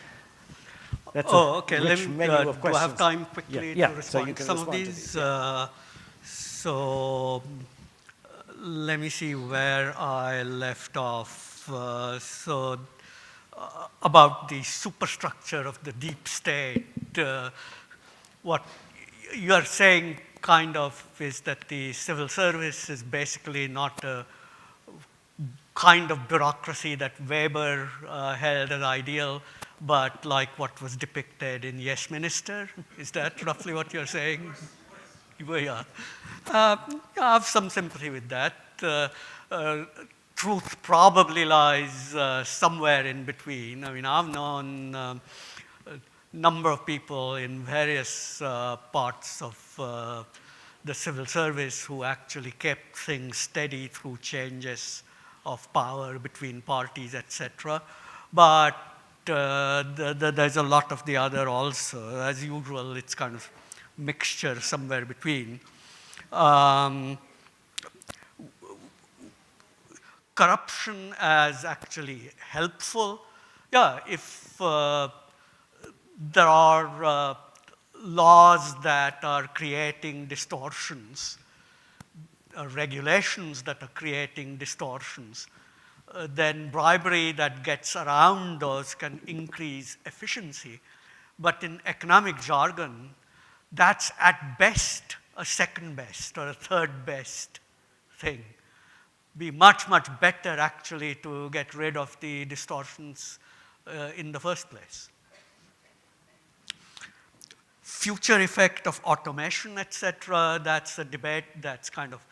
that's okay. rich menu of questions. Do I have time quickly to respond? So you can Some respond of these, so let me see where I left off. About the superstructure of the deep state, what you are saying kind of is that the civil service is basically not a kind of bureaucracy that Weber held as ideal, but like what was depicted in Yes Minister? Is that roughly what you're saying? Yeah. I have some sympathy with that. Truth probably lies somewhere in between. I mean, I've known a number of people in various parts of the civil service who actually kept things steady through changes of power between parties, etc. But there's a lot of the other also. As usual, it's kind of mixture somewhere between. Corruption as actually helpful. Yeah, if there are laws that are creating distortions, regulations that are creating distortions, then bribery that gets around those can increase efficiency. But in economic jargon, that's at best a second best or a third best thing. Be much, much better actually to get rid of the distortions in the first place. Future effect of automation, etc., that's a debate that's kind of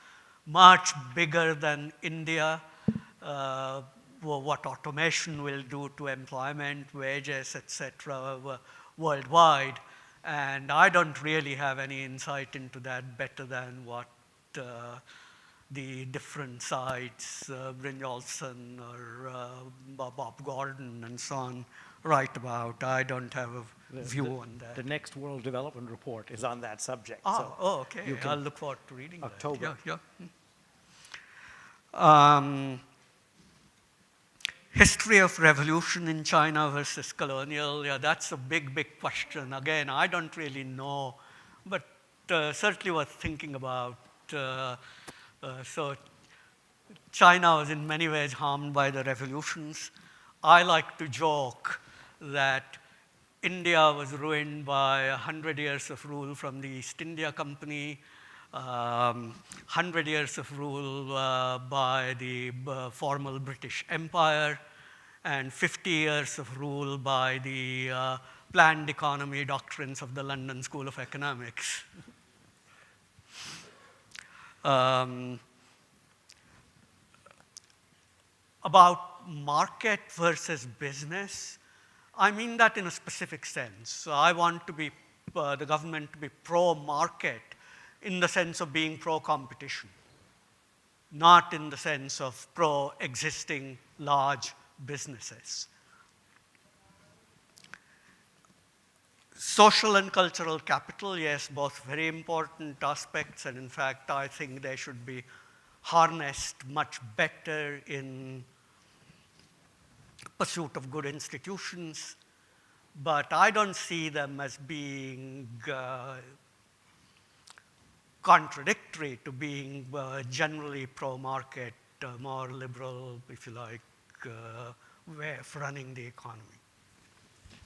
much bigger than India. What automation will do to employment, wages, etc., worldwide. And I don't really have any insight into that better than what the different sides, Brynjolfsson or Bob Gordon and so on, write about. I don't have a view on that. The next World Development Report is on that subject. Okay. I'll look forward to reading October. that. Yeah. History of revolution in China versus colonial, yeah, that's a big, big question. Again, I don't really know, but certainly worth thinking about. So China was in many ways harmed by the revolutions. I like to joke that India was ruined by 100 years of rule from the East India Company, 100 years of rule by the formal British Empire, and 50 years of rule by the planned economy doctrines of the London School of Economics. About market versus business, I mean that in a specific sense. So I want to be the government to be pro-market in the sense of being pro-competition, not in the sense of pro-existing large businesses. Social and cultural capital, yes, both very important aspects, and in fact, I think they should be harnessed much better in pursuit of good institutions, but I don't see them as being contradictory to being generally pro-market, more liberal, if you like, way of running the economy.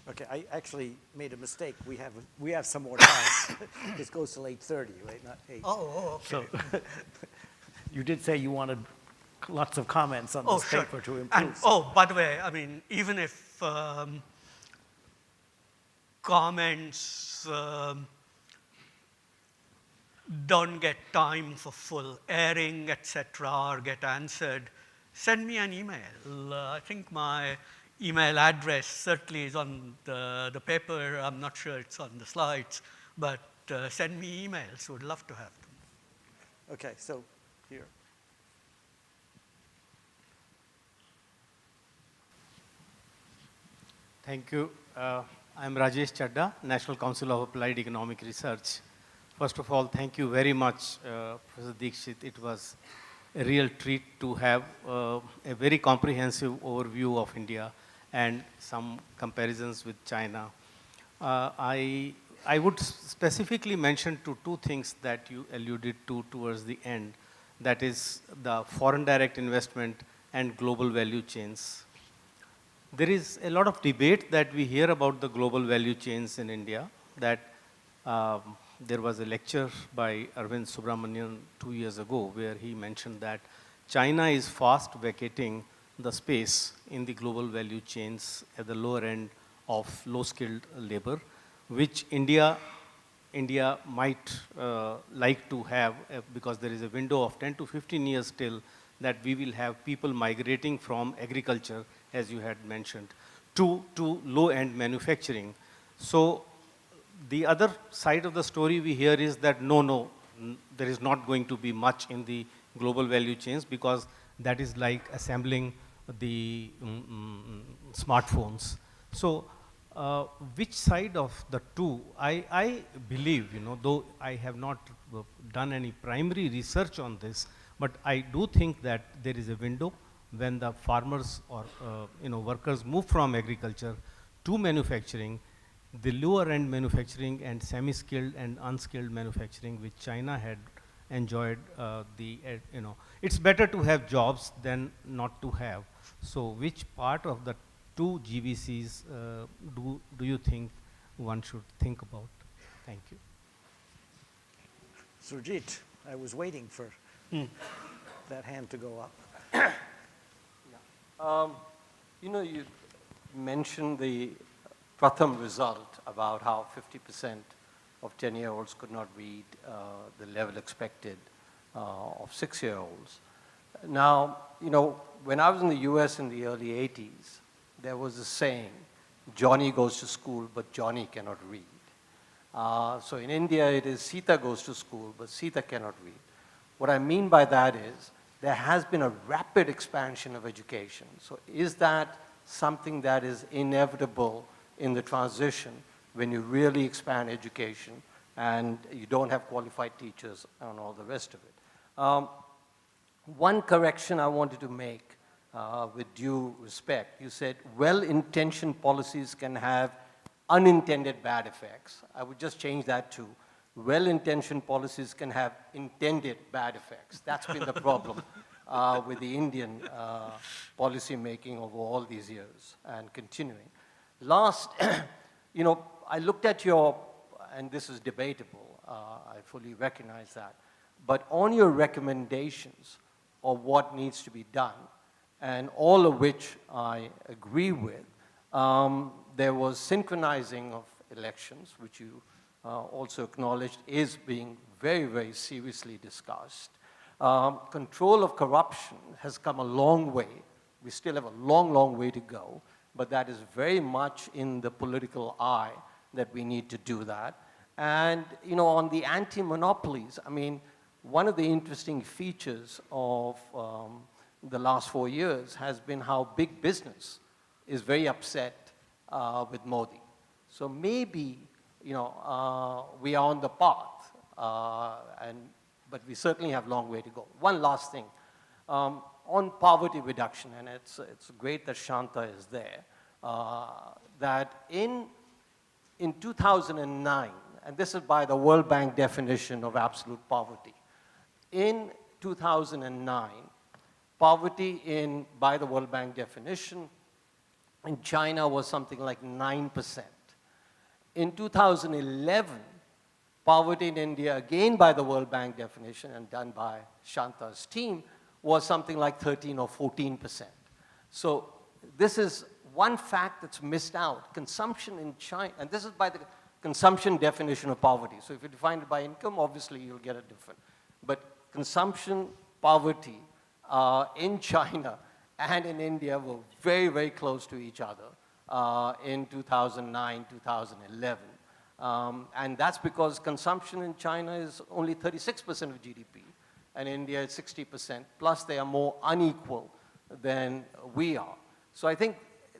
Okay, I actually made a mistake. We have some more time. This goes till 8:30, right? Not 8. Oh, okay. So you did say you wanted lots of comments on this paper to improve. And, by the way, I mean, even if comments don't get time for full airing, etc., or get answered, send me an email. I think my email address certainly is on the paper. I'm not sure it's on the slides, but send me emails. Would love to have them. Okay, so here. Thank you. I'm Rajesh Chadda, National Council of Applied Economic Research. First of all, thank you very much, Professor Dixit. It was a real treat to have a very comprehensive overview of India and some comparisons with China. I would specifically mention two things that you alluded to towards the end, that is the foreign direct investment and global value chains. There is a lot of debate that we hear about the global value chains in India, that there was a lecture by Arvind Subramanian 2 years ago where he mentioned that China is fast vacating the space in the global value chains at the lower end of low-skilled labor, which India might like to have because there is a window of 10 to 15 years still that we will have people migrating from agriculture, as you had mentioned, to low-end manufacturing. So the other side of the story we hear is that there is not going to be much in the global value chains because that is like assembling the smartphones. So which side of the two? I believe, though I have not done any primary research on this, but I do think that there is a window when the farmers or workers move from agriculture to manufacturing, the lower end manufacturing and semi-skilled and unskilled manufacturing, which China had enjoyed, it's better to have jobs than not to have. So which part of the two GVCs do you think one should think about? Thank you. Surjit, I was waiting for that hand to go up. You mentioned the Pratham result about how 50% of 10-year-olds could not read the level expected of 6-year-olds. Now, when I was in the US in the early 80s, there was a saying, Johnny goes to school, but Johnny cannot read. So in India, it is Sita goes to school, but Sita cannot read. What I mean by that is there has been a rapid expansion of education. So is that something that is inevitable in the transition when you really expand education and you don't have qualified teachers and all the rest of it? One correction I wanted to make with due respect, you said well-intentioned policies can have unintended bad effects. I would just change that to well-intentioned policies can have intended bad effects. That's been the problem with the Indian policy making over all these years and continuing. Last, I looked at your, and this is debatable, I fully recognize that, but on your recommendations of what needs to be done, and all of which I agree with, there was synchronizing of elections, which you also acknowledged is being very, very seriously discussed. Control of corruption has come a long way. We still have a long, long way to go, but that is very much in the political eye that we need to do that. And, on the anti-monopolies, one of the interesting features of the last 4 years has been how big business is very upset with Modi. So maybe, we are on the path, but we certainly have a long way to go. One last thing, on poverty reduction, and it's great that Shanta is there, that in 2009, and this is by the World Bank definition of absolute poverty, in 2009, poverty by the World Bank definition in China was something like 9%. In 2011, poverty in India, again by the World Bank definition and done by Shanta's team, was something like 13 or 14%. So this is one fact that's missed out. Consumption in China, and this is by the consumption definition of poverty. So if you define it by income, obviously you'll get it different. But consumption, poverty in China and in India were very, very close to each other in 2009, 2011. And that's because consumption in China is only 36% of GDP, and India is 60%, plus they are more unequal than we are. So I think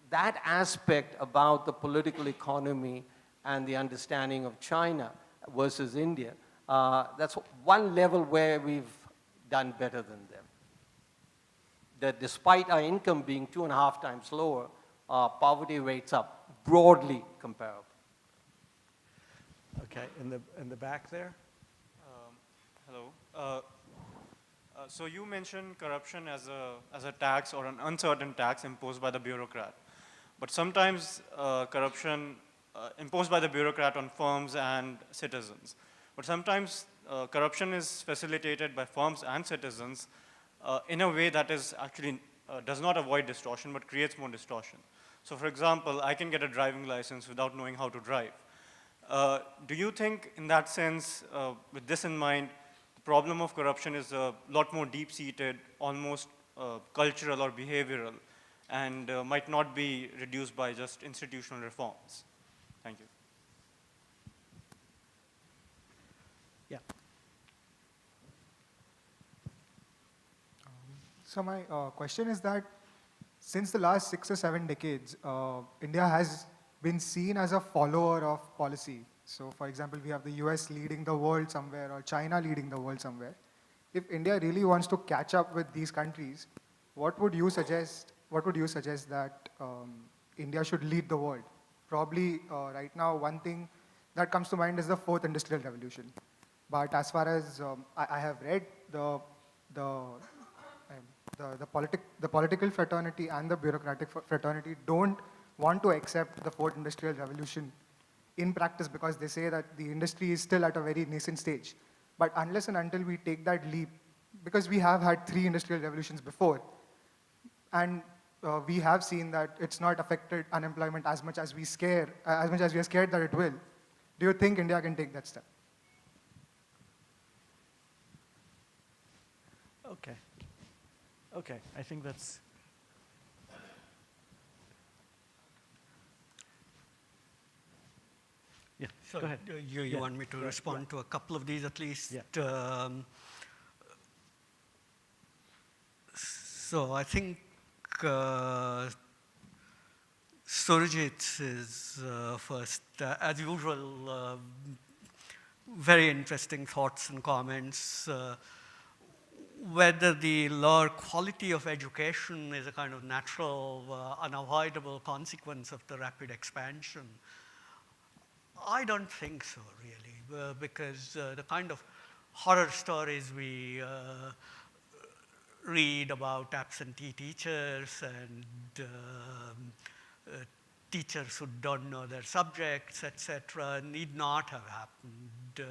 that aspect about the political economy and the understanding of China versus India, that's one level where we've done better than them. That despite our income being 2.5 times lower, our poverty rates are broadly comparable. Okay, in the back there? Hello. So you mentioned corruption as a tax or an uncertain tax imposed by the bureaucrat. But sometimes corruption imposed by the bureaucrat on firms and citizens. But sometimes corruption is facilitated by firms and citizens in a way that is actually does not avoid distortion, but creates more distortion. So for example, I can get a driving license without knowing how to drive. Do you think, in that sense, with this in mind, the problem of corruption is a lot more deep-seated, almost cultural or behavioral, and might not be reduced by just institutional reforms? Thank you. Yeah. So my question is that since the last 6 or 7 decades, India has been seen as a follower of policy. So for example, we have the US leading the world somewhere or China leading the world somewhere. If India really wants to catch up with these countries, what would you suggest that India should lead the world? Probably right now, one thing that comes to mind is the 4th Industrial Revolution. But as far as I have read, the political fraternity and the bureaucratic fraternity don't want to accept the 4th Industrial Revolution in practice because they say that the industry is still at a very nascent stage. But unless and until we take that leap, because we have had 3 industrial revolutions before, and we have seen that it's not affected unemployment as much as we are scared that it will. Do you think India can take that step? Okay. Okay, I think that's... Yeah, so go ahead. You want me to respond to a couple of these at least? Yeah. So I think Surajit's is first. As usual, very interesting thoughts and comments. Whether the lower quality of education is a kind of natural, unavoidable consequence of the rapid expansion. I don't think so, really, because the kind of horror stories we read about absentee teachers and teachers who don't know their subjects, etc., need not have happened.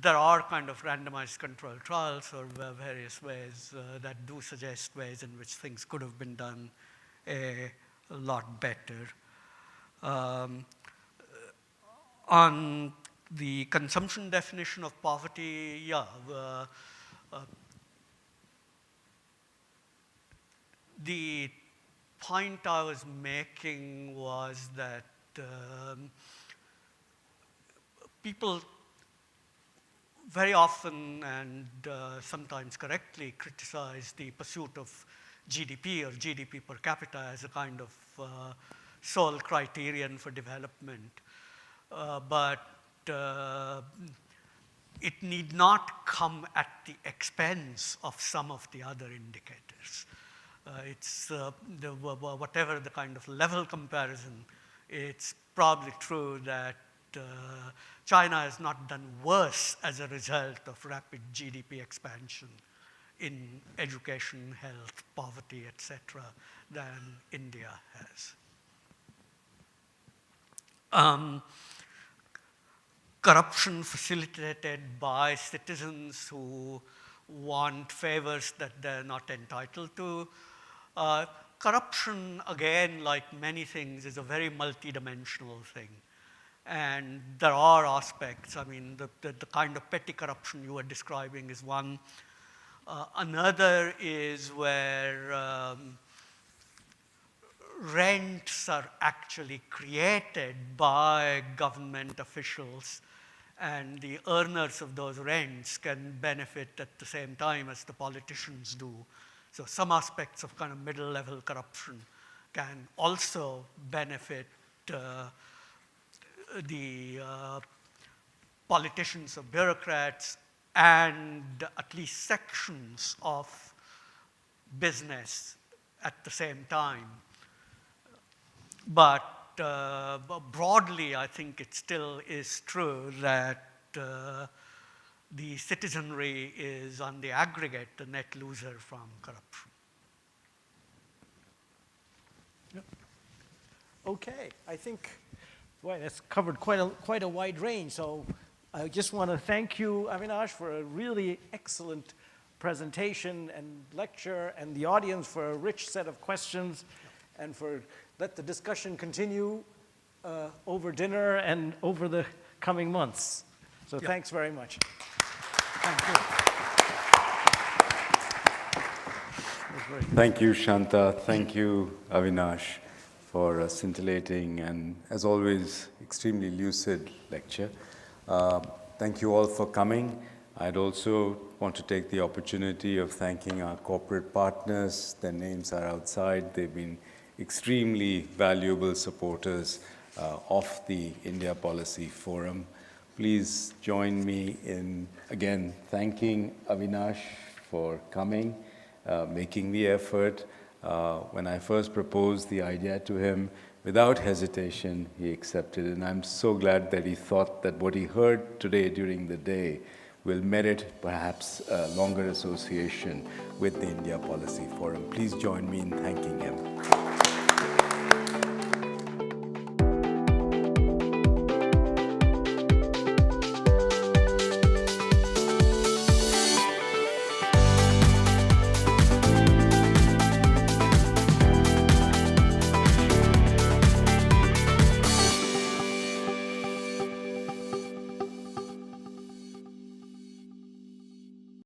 There are kind of randomized controlled trials or various ways that do suggest ways in which things could have been done a lot better. On the consumption definition of poverty, yeah, the point I was making was that people very often and sometimes correctly criticize the pursuit of GDP or GDP per capita as a kind of sole criterion for development. But it need not come at the expense of some of the other indicators. It's whatever the kind of level comparison, it's probably true that China has not done worse as a result of rapid GDP expansion in education, health, poverty, etc., than India has. Corruption facilitated by citizens who want favors that they're not entitled to. Corruption, again, like many things, is a very multidimensional thing. And there are aspects, I mean, the kind of petty corruption you were describing is one. Another is where rents are actually created by government officials, and the earners of those rents can benefit at the same time as the politicians do. So some aspects of kind of middle-level corruption can also benefit the politicians or bureaucrats and at least sections of business at the same time. But broadly, I think it still is true that the citizenry is, on the aggregate, the net loser from corruption. Yep. Okay, I think, boy, that's covered quite a wide range. So I just want to thank you, Avinash, for a really excellent presentation and lecture, and the audience for a rich set of questions, and for let the discussion continue over dinner and over the coming months. So thanks very much. Thank you. Thank you, Shanta. Thank you, Avinash, for a scintillating and, as always, extremely lucid lecture. Thank you all for coming. I'd also want to take the opportunity of thanking our corporate partners. Their names are outside. They've been extremely valuable supporters of the India Policy Forum. Please join me in, again, thanking Avinash for coming, making the effort. When I first proposed the idea to him, without hesitation, he accepted. And I'm so glad that he thought that what he heard today during the day will merit perhaps a longer association with the India Policy Forum. Please join me in thanking him.